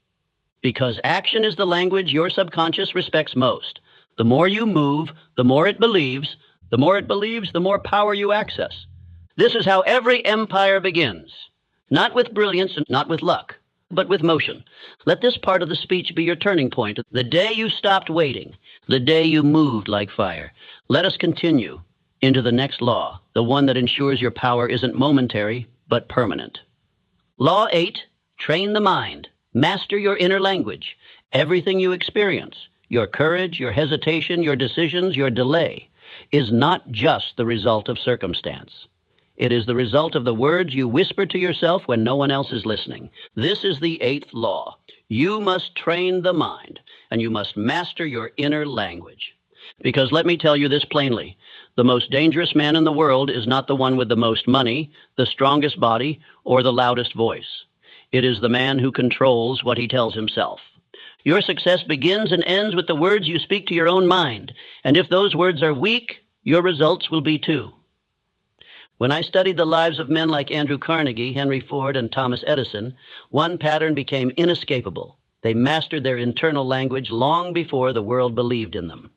Because action is the language your subconscious respects most. The more you move, the more it believes. The more it believes, the more power you access. This is how every empire begins. Not with brilliance and not with luck, but with motion. Let this part of the speech be your turning point. The day you stopped waiting, the day you moved like fire. Let us continue into the next law, the one that ensures your power isn't momentary, but permanent. Law 8, train the mind. Master your inner language. Everything you experience, your courage, your hesitation, your decisions, your delay, is not just the result of circumstance. It is the result of the words you whisper to yourself when no one else is listening. This is the 8th law. You must train the mind, and you must master your inner language. Because let me tell you this plainly, the most dangerous man in the world is not the one with the most money, the strongest body, or the loudest voice. It is the man who controls what he tells himself. Your success begins and ends with the words you speak to your own mind, and if those words are weak, your results will be too. When I studied the lives of men like Andrew Carnegie, Henry Ford, and Thomas Edison, one pattern became inescapable. They mastered their internal language long before the world believed in them.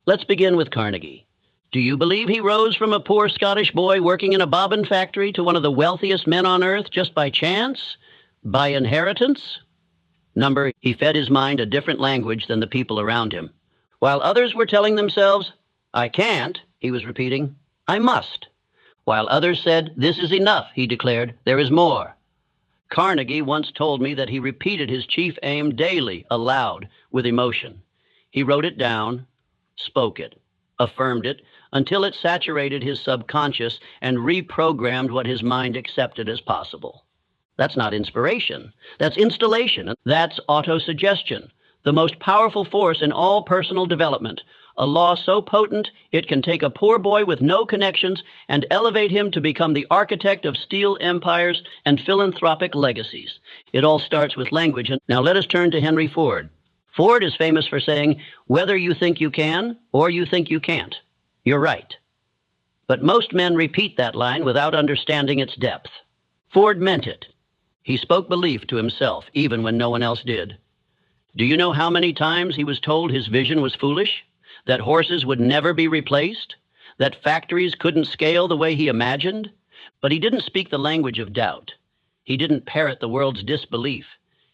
Let's begin with Carnegie. Do you believe he rose from a poor Scottish boy working in a bobbin factory to one of the wealthiest men on earth just by chance? By inheritance? Number, he fed his mind a different language than the people around him. While others were telling themselves, I can't, he was repeating, I must. While others said, this is enough, he declared, there is more. Carnegie once told me that he repeated his chief aim daily, aloud, with emotion. He wrote it down, spoke it, affirmed it, until it saturated his subconscious and reprogrammed what his mind accepted as possible. That's not inspiration. That's installation. That's autosuggestion, the most powerful force in all personal development. A law so potent it can take a poor boy with no connections and elevate him to become the architect of steel empires and philanthropic legacies. It all starts with language. Now let us turn to Henry Ford. Ford is famous for saying, whether you think you can or you think you can't, you're right. But most men repeat that line without understanding its depth. Ford meant it. He spoke belief to himself, even when no one else did. Do you know how many times he was told his vision was foolish? That horses would never be replaced? That factories couldn't scale the way he imagined? But he didn't speak the language of doubt. He didn't parrot the world's disbelief.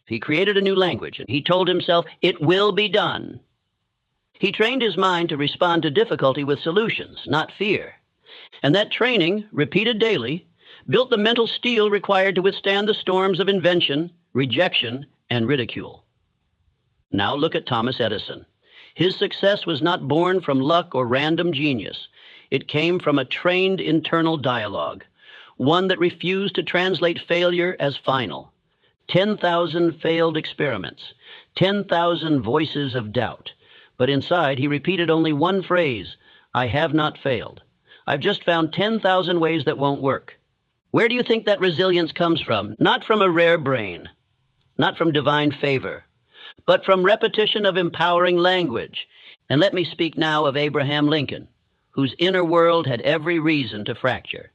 He created a new language, and he told himself, it will be done. He trained his mind to respond to difficulty with solutions, not fear. And that training, repeated daily, built the mental steel required to withstand the storms of invention, rejection, and ridicule. Now look at Thomas Edison. His success was not born from luck or random genius. It came from a trained internal dialogue, one that refused to translate failure as final. 10,000 failed experiments, 10,000 voices of doubt. But inside, he repeated only one phrase, I have not failed. I've just found 10,000 ways that won't work. Where do you think that resilience comes from? Not from a rare brain, not from divine favor, but from repetition of empowering language. And let me speak now of Abraham Lincoln, whose inner world had every reason to fracture.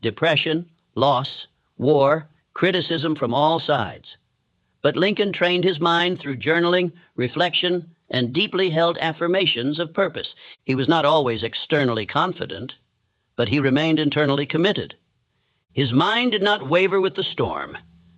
Depression, loss, war, criticism from all sides. But Lincoln trained his mind through journaling, reflection, and deeply held affirmations of purpose. He was not always externally confident, but he remained internally committed. His mind did not waver with the storm,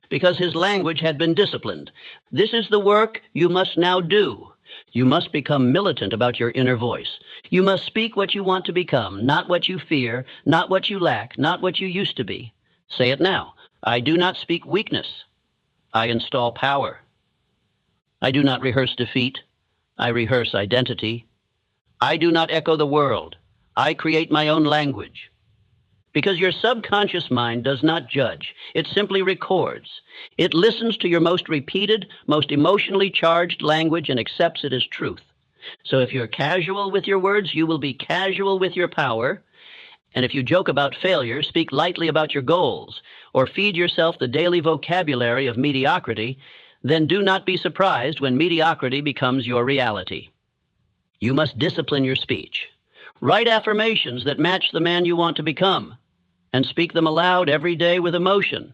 because his language had been disciplined. This is the work you must now do. You must become militant about your inner voice. You must speak what you want to become, not what you fear, not what you lack, not what you used to be. Say it now. I do not speak weakness. I install power. I do not rehearse defeat. I rehearse identity. I do not echo the world. I create my own language. Because your subconscious mind does not judge. It simply records. It listens to your most repeated, most emotionally charged language and accepts it as truth. So if you're casual with your words, you will be casual with your power. And if you joke about failure, speak lightly about your goals, or feed yourself the daily vocabulary of mediocrity, then do not be surprised when mediocrity becomes your reality. You must discipline your speech. Write affirmations that match the man you want to become, and speak them aloud every day with emotion.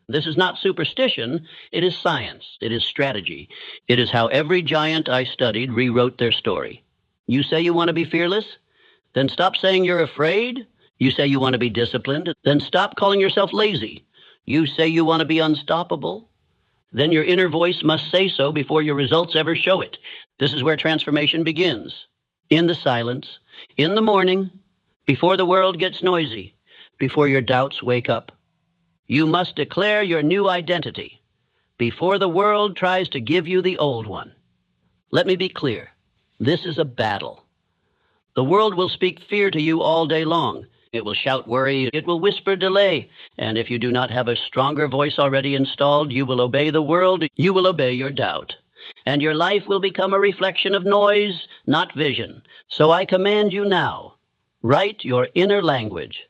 This is not superstition, it is science, it is strategy. It is how every giant I studied rewrote their story. You say you want to be fearless? Then stop saying you're afraid. You say you want to be disciplined? Then stop calling yourself lazy. You say you want to be unstoppable? Then your inner voice must say so before your results ever show it. This is where transformation begins. In the silence, in the morning, before the world gets noisy, before your doubts wake up. You must declare your new identity before the world tries to give you the old one. Let me be clear. This is a battle. The world will speak fear to you all day long. It will shout worry. It will whisper delay. And if you do not have a stronger voice already installed, you will obey the world. You will obey your doubt. And your life will become a reflection of noise, not vision. So I command you now, write your inner language.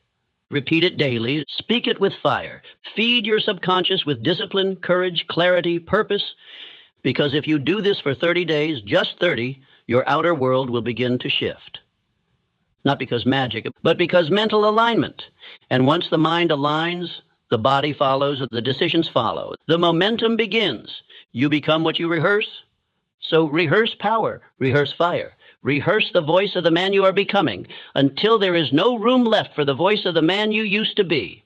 Repeat it daily. Speak it with fire. Feed your subconscious with discipline, courage, clarity, purpose. Because if you do this for 30 days, just 30, your outer world will begin to shift. Not because magic, but because mental alignment. And once the mind aligns, the body follows, the decisions follow. The momentum begins. You become what you rehearse. So rehearse power, rehearse fire. Rehearse the voice of the man you are becoming until there is no room left for the voice of the man you used to be.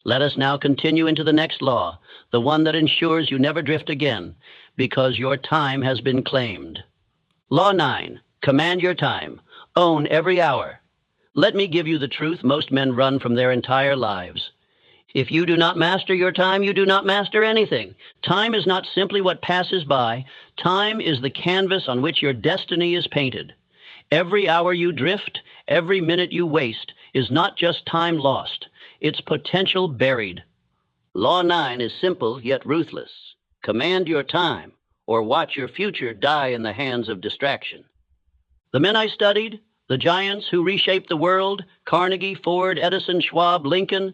Let us now continue into the next law, the one that ensures you never drift again, because your time has been claimed. Law 9, command your time. Own every hour. Let me give you the truth most men run from their entire lives. If you do not master your time, you do not master anything. Time is not simply what passes by. Time is the canvas on which your destiny is painted. Every hour you drift, every minute you waste, is not just time lost. It's potential buried. Law 9 is simple yet ruthless. Command your time, or watch your future die in the hands of distraction. The men I studied, the giants who reshaped the world, Carnegie, Ford, Edison, Schwab, Lincoln,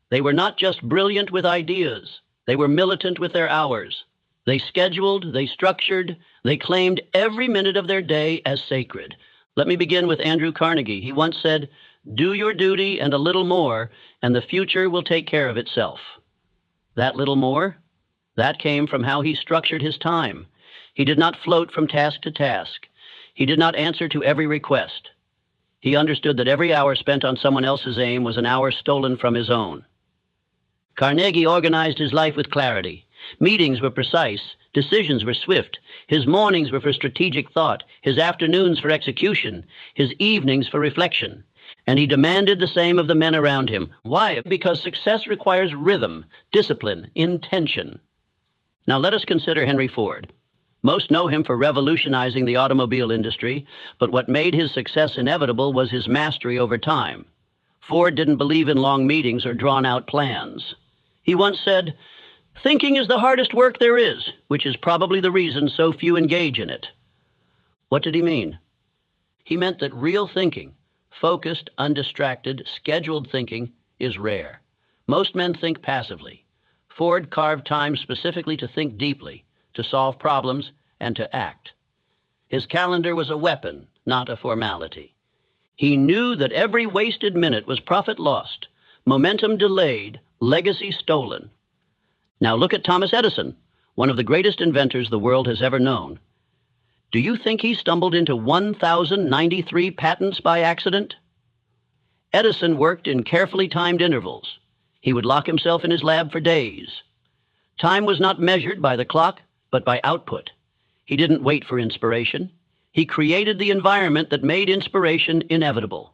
they were not just brilliant with ideas. They were militant with their hours. They scheduled, they structured, they claimed every minute of their day as sacred. Let me begin with Andrew Carnegie. He once said, "Do your duty and a little more, and the future will take care of itself." That little more? That came from how he structured his time. He did not float from task to task. He did not answer to every request. He understood that every hour spent on someone else's aim was an hour stolen from his own. Carnegie organized his life with clarity. Meetings were precise. Decisions were swift. His mornings were for strategic thought, his afternoons for execution, his evenings for reflection. And he demanded the same of the men around him. Why? Because success requires rhythm, discipline, intention. Now let us consider Henry Ford. Most know him for revolutionizing the automobile industry, but what made his success inevitable was his mastery over time. Ford didn't believe in long meetings or drawn-out plans. He once said, "Thinking is the hardest work there is," which is probably the reason so few engage in it. What did he mean? He meant that real thinking, focused, undistracted, scheduled thinking, is rare. Most men think passively. Ford carved time specifically to think deeply, to solve problems, and to act. His calendar was a weapon, not a formality. He knew that every wasted minute was profit lost, momentum delayed, legacy stolen. Now look at Thomas Edison, one of the greatest inventors the world has ever known. Do you think he stumbled into 1,093 patents by accident? Edison worked in carefully timed intervals. He would lock himself in his lab for days. Time was not measured by the clock, but by output. He didn't wait for inspiration. He created the environment that made inspiration inevitable.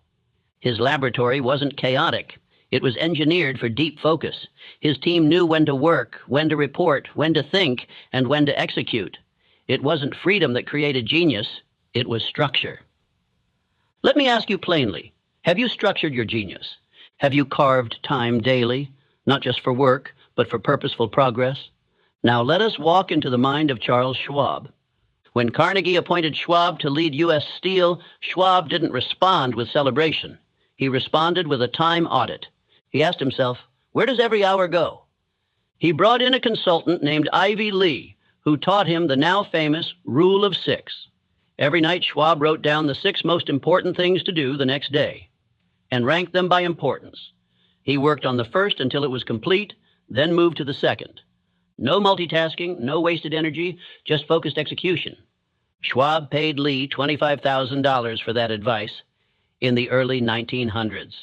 His laboratory wasn't chaotic. It was engineered for deep focus. His team knew when to work, when to report, when to think, and when to execute. It wasn't freedom that created genius. It was structure. Let me ask you plainly, have you structured your genius? Have you carved time daily, not just for work, but for purposeful progress? Now let us walk into the mind of Charles Schwab. When Carnegie appointed Schwab to lead U.S. Steel, Schwab didn't respond with celebration. He responded with a time audit. He asked himself, where does every hour go? He brought in a consultant named Ivy Lee, who taught him the now famous Rule of Six. Every night, Schwab wrote down the 6 most important things to do the next day and ranked them by importance. He worked on the first until it was complete, then moved to the second. No multitasking, no wasted energy, just focused execution. Schwab paid Lee $25,000 for that advice in the early 1900s.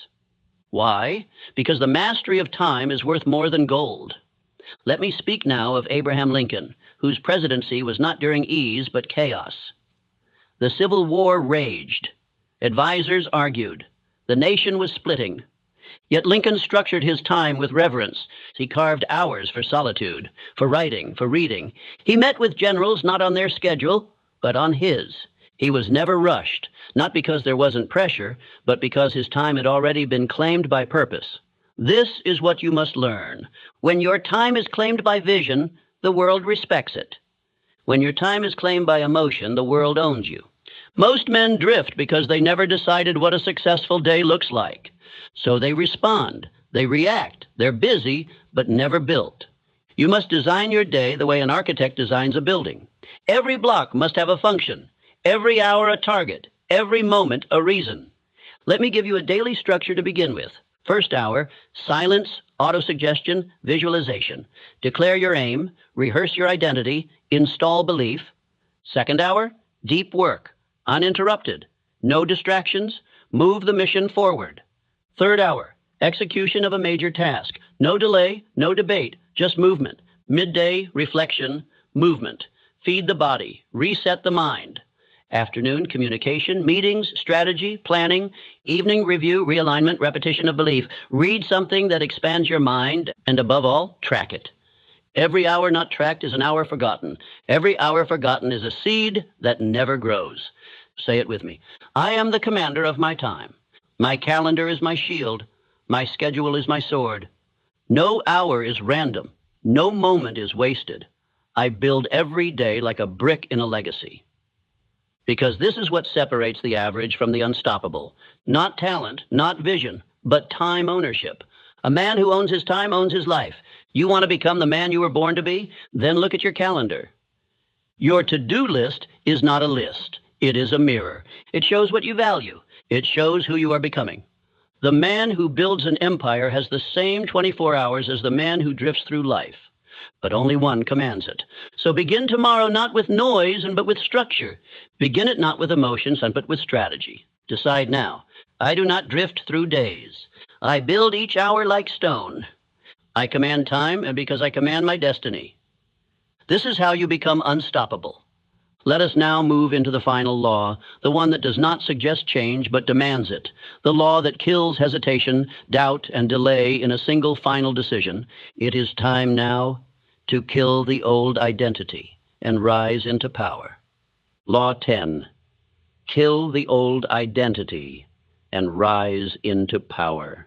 Why? Because the mastery of time is worth more than gold. Let me speak now of Abraham Lincoln, whose presidency was not during ease but chaos. The Civil War raged. Advisors argued. The nation was splitting. Yet Lincoln structured his time with reverence. He carved hours for solitude, for writing, for reading. He met with generals not on their schedule, but on his. He was never rushed, not because there wasn't pressure, but because his time had already been claimed by purpose. This is what you must learn. When your time is claimed by vision, the world respects it. When your time is claimed by emotion, the world owns you. Most men drift because they never decided what a successful day looks like. So they respond, they react, they're busy, but never built. You must design your day the way an architect designs a building. Every block must have a function, every hour a target, every moment a reason. Let me give you a daily structure to begin with. First hour, silence, autosuggestion, visualization. Declare your aim, rehearse your identity, install belief. Second hour, deep work, uninterrupted, no distractions, move the mission forward. Third hour, execution of a major task. No delay, no debate, just movement. Midday, reflection, movement. Feed the body, reset the mind. Afternoon, communication, meetings, strategy, planning. Evening, review, realignment, repetition of belief. Read something that expands your mind, and above all, track it. Every hour not tracked is an hour forgotten. Every hour forgotten is a seed that never grows. Say it with me. I am the commander of my time. My calendar is my shield. My schedule is my sword. No hour is random. No moment is wasted. I build every day like a brick in a legacy. Because this is what separates the average from the unstoppable. Not talent, not vision, but time ownership. A man who owns his time owns his life. You want to become the man you were born to be? Then look at your calendar. Your to-do list is not a list. It is a mirror. It shows what you value. It shows who you are becoming. The man who builds an empire has the same 24 hours as the man who drifts through life. But only one commands it. So begin tomorrow not with noise, but with structure. Begin it not with emotions, but with strategy. Decide now. I do not drift through days. I build each hour like stone. I command time, and because I command my destiny. This is how you become unstoppable. Let us now move into the final law, the one that does not suggest change, but demands it. The law that kills hesitation, doubt, and delay in a single final decision. It is time now to kill the old identity and rise into power. Law 10. Kill the old identity and rise into power.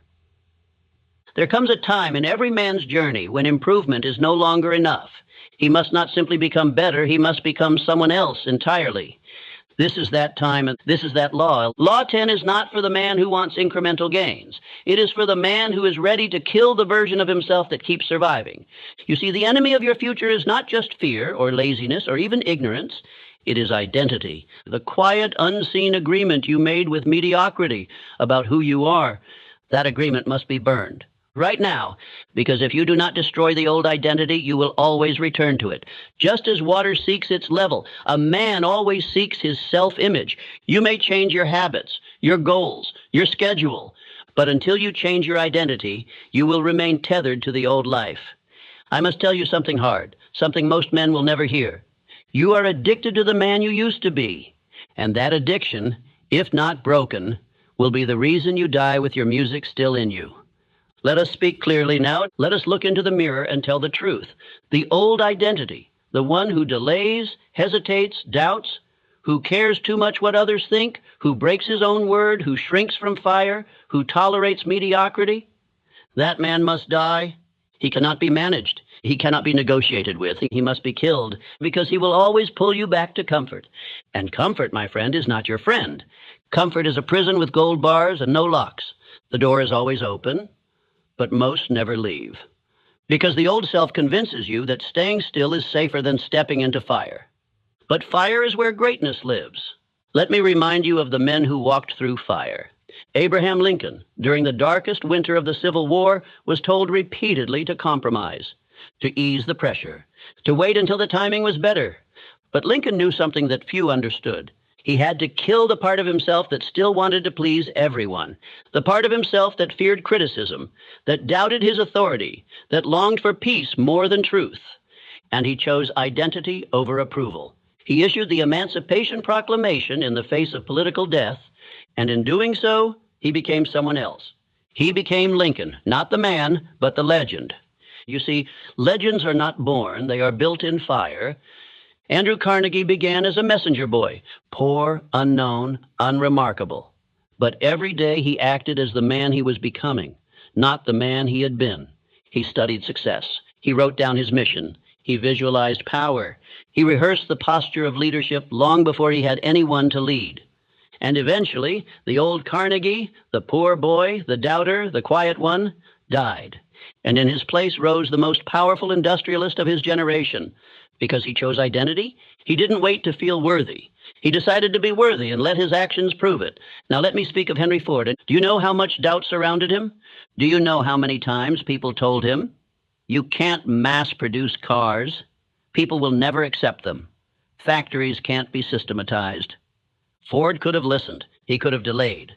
There comes a time in every man's journey when improvement is no longer enough. He must not simply become better, he must become someone else entirely. This is that time, and this is that law. Law 10 is not for the man who wants incremental gains. It is for the man who is ready to kill the version of himself that keeps surviving. You see, the enemy of your future is not just fear or laziness or even ignorance. It is identity, the quiet, unseen agreement you made with mediocrity about who you are. That agreement must be burned. Right now, because if you do not destroy the old identity, you will always return to it. Just as water seeks its level, a man always seeks his self-image. You may change your habits, your goals, your schedule, But until you change your identity, you will remain tethered to the old life. I must tell you something hard, something most men will never hear. You are addicted to the man you used to be, and that addiction, if not broken, will be the reason you die with your music still in you. Let us speak clearly now. Let us look into the mirror and tell the truth. The old identity, the one who delays, hesitates, doubts, who cares too much what others think, who breaks his own word, who shrinks from fire, who tolerates mediocrity, that man must die. He cannot be managed. He cannot be negotiated with. He must be killed, because he will always pull you back to comfort. And comfort, my friend, is not your friend. Comfort is a prison with gold bars and no locks. The door is always open, but most never leave. Because the old self convinces you that staying still is safer than stepping into fire. But fire is where greatness lives. Let me remind you of the men who walked through fire. Abraham Lincoln, during the darkest winter of the Civil War, was told repeatedly to compromise, to ease the pressure, to wait until the timing was better. But Lincoln knew something that few understood. He had to kill the part of himself that still wanted to please everyone, the part of himself that feared criticism, that doubted his authority, that longed for peace more than truth. And he chose identity over approval. He issued the Emancipation Proclamation in the face of political death, and in doing so, he became someone else. He became Lincoln, not the man, but the legend. You see, legends are not born, they are built in fire. Andrew Carnegie began as a messenger boy, poor, unknown, unremarkable. But every day he acted as the man he was becoming, not the man he had been. He studied success. He wrote down his mission. He visualized power. He rehearsed the posture of leadership long before he had anyone to lead. And eventually, the old Carnegie, the poor boy, the doubter, the quiet one, died. And in his place rose the most powerful industrialist of his generation. Because he chose identity, he didn't wait to feel worthy. He decided to be worthy and let his actions prove it. Now let me speak of Henry Ford. Do you know how much doubt surrounded him? Do you know how many times people told him, "You can't mass-produce cars. People will never accept them. Factories can't be systematized." Ford could have listened. He could have delayed.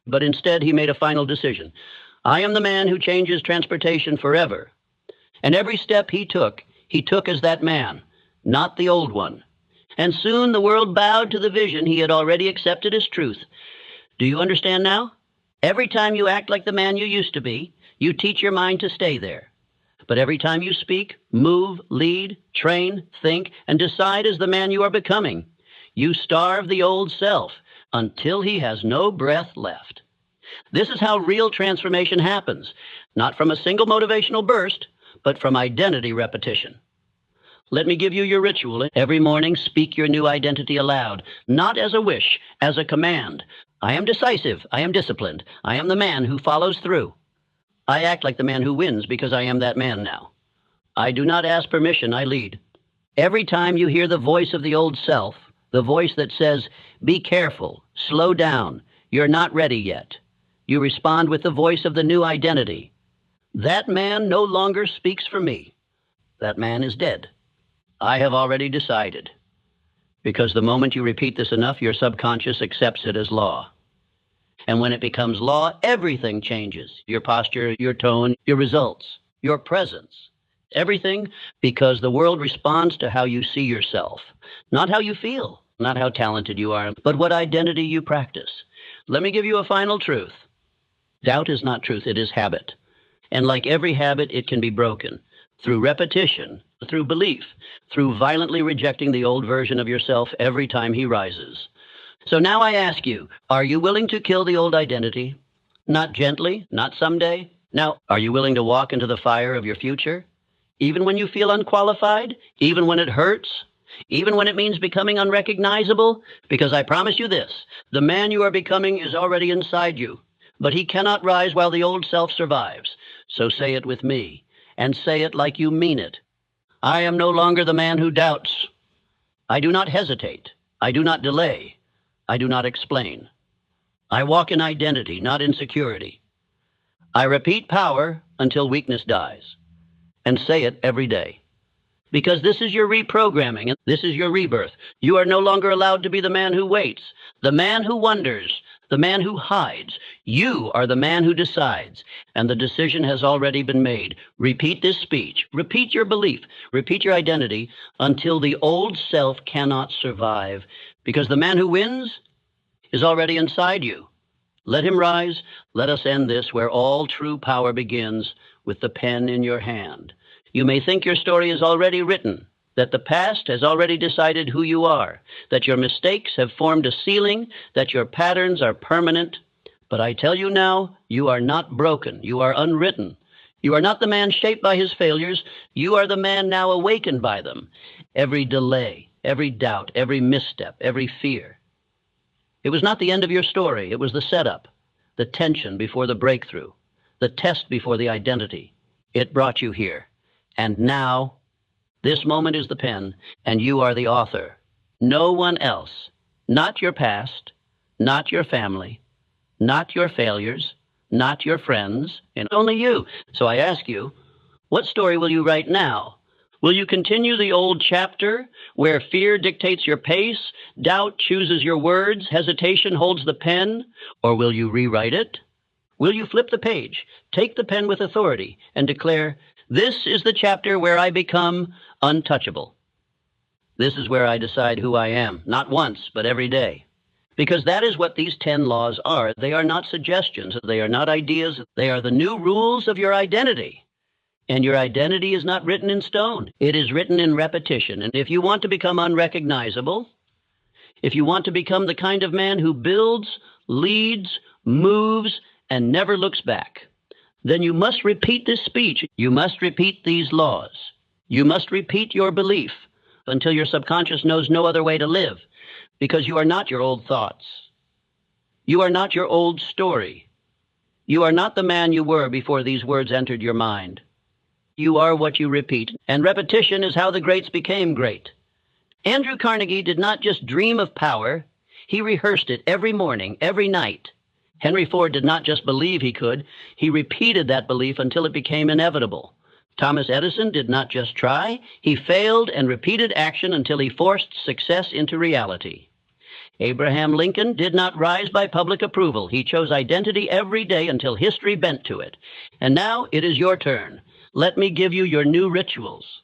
But instead, he made a final decision. I am the man who changes transportation forever. And every step he took as that man, not the old one. And soon the world bowed to the vision he had already accepted as truth. Do you understand now? Every time you act like the man you used to be, you teach your mind to stay there. But every time you speak, move, lead, train, think, and decide as the man you are becoming, you starve the old self until he has no breath left. This is how real transformation happens, not from a single motivational burst, but from identity repetition. Let me give you your ritual. Every morning, speak your new identity aloud, not as a wish, as a command. I am decisive. I am disciplined. I am the man who follows through. I act like the man who wins because I am that man now. I do not ask permission, I lead. Every time you hear the voice of the old self, the voice that says, "Be careful, slow down, you're not ready yet," you respond with the voice of the new identity. That man no longer speaks for me. That man is dead. I have already decided. Because the moment you repeat this enough, your subconscious accepts it as law. And when it becomes law, everything changes. Your posture, your tone, your results, your presence. Everything, because the world responds to how you see yourself. Not how you feel, not how talented you are, but what identity you practice. Let me give you a final truth. Doubt is not truth, it is habit. And like every habit, it can be broken through repetition, through belief, through violently rejecting the old version of yourself every time he rises. So now I ask you, are you willing to kill the old identity? Not gently, not someday. Now, are you willing to walk into the fire of your future? Even when you feel unqualified? Even when it hurts? Even when it means becoming unrecognizable? Because I promise you this, the man you are becoming is already inside you, but he cannot rise while the old self survives. So say it with me, and say it like you mean it. I am no longer the man who doubts. I do not hesitate. I do not delay. I do not explain. I walk in identity, not in security. I repeat power until weakness dies, and say it every day. Because this is your reprogramming, and this is your rebirth. You are no longer allowed to be the man who waits, the man who wonders, the man who hides. You are the man who decides, and the decision has already been made. Repeat this speech, repeat your belief, repeat your identity until the old self cannot survive, because the man who wins is already inside you. Let him rise. Let us end this where all true power begins, with the pen in your hand. You may think your story is already written, that the past has already decided who you are, that your mistakes have formed a ceiling, that your patterns are permanent. But I tell you now, you are not broken. You are unwritten. You are not the man shaped by his failures. You are the man now awakened by them. Every delay, every doubt, every misstep, every fear. It was not the end of your story. It was the setup, the tension before the breakthrough, the test before the identity. It brought you here. And now, this moment is the pen, and you are the author. No one else. Not your past, not your family, not your failures, not your friends, and only you. So I ask you, what story will you write now? Will you continue the old chapter where fear dictates your pace, doubt chooses your words, hesitation holds the pen, or will you rewrite it? Will you flip the page, take the pen with authority, and declare, this is the chapter where I become untouchable. This is where I decide who I am, not once, but every day. Because that is what these 10 laws are. They are not suggestions. They are not ideas. They are the new rules of your identity. And your identity is not written in stone. It is written in repetition. And if you want to become unrecognizable, if you want to become the kind of man who builds, leads, moves, and never looks back, then you must repeat this speech. You must repeat these laws. You must repeat your belief until your subconscious knows no other way to live, because you are not your old thoughts. You are not your old story. You are not the man you were before these words entered your mind. You are what you repeat, and repetition is how the greats became great. Andrew Carnegie did not just dream of power, he rehearsed it every morning, every night. Henry Ford did not just believe he could, he repeated that belief until it became inevitable. Thomas Edison did not just try, he failed and repeated action until he forced success into reality. Abraham Lincoln did not rise by public approval. He chose identity every day until history bent to it. And now it is your turn. Let me give you your new rituals.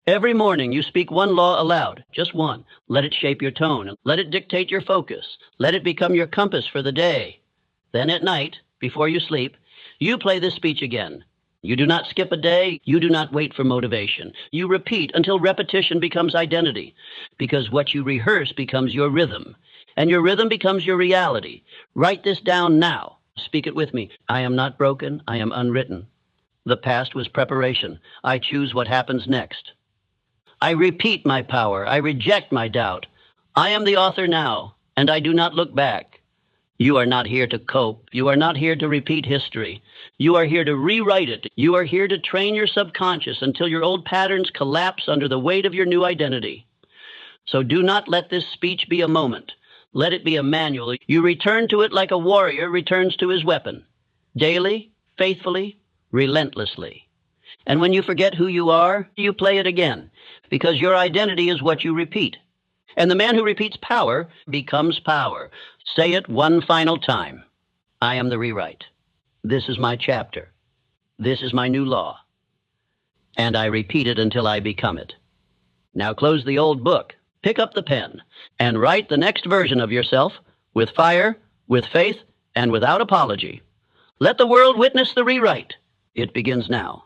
Every morning you speak one law aloud, just one. Let it shape your tone. Let it dictate your focus. Let it become your compass for the day. Then at night, before you sleep, you play this speech again. You do not skip a day. You do not wait for motivation. You repeat until repetition becomes identity, because what you rehearse becomes your rhythm, and your rhythm becomes your reality. Write this down now. Speak it with me. I am not broken. I am unwritten. The past was preparation. I choose what happens next. I repeat my power. I reject my doubt. I am the author now, and I do not look back. You are not here to cope. You are not here to repeat history. You are here to rewrite it. You are here to train your subconscious until your old patterns collapse under the weight of your new identity. So do not let this speech be a moment. Let it be a manual. You return to it like a warrior returns to his weapon. Daily, faithfully, relentlessly. And when you forget who you are, you play it again, because your identity is what you repeat. And the man who repeats power becomes power. Say it one final time. I am the rewrite. This is my chapter. This is my new law. And I repeat it until I become it. Now close the old book, pick up the pen, and write the next version of yourself with fire, with faith, and without apology. Let the world witness the rewrite. It begins now.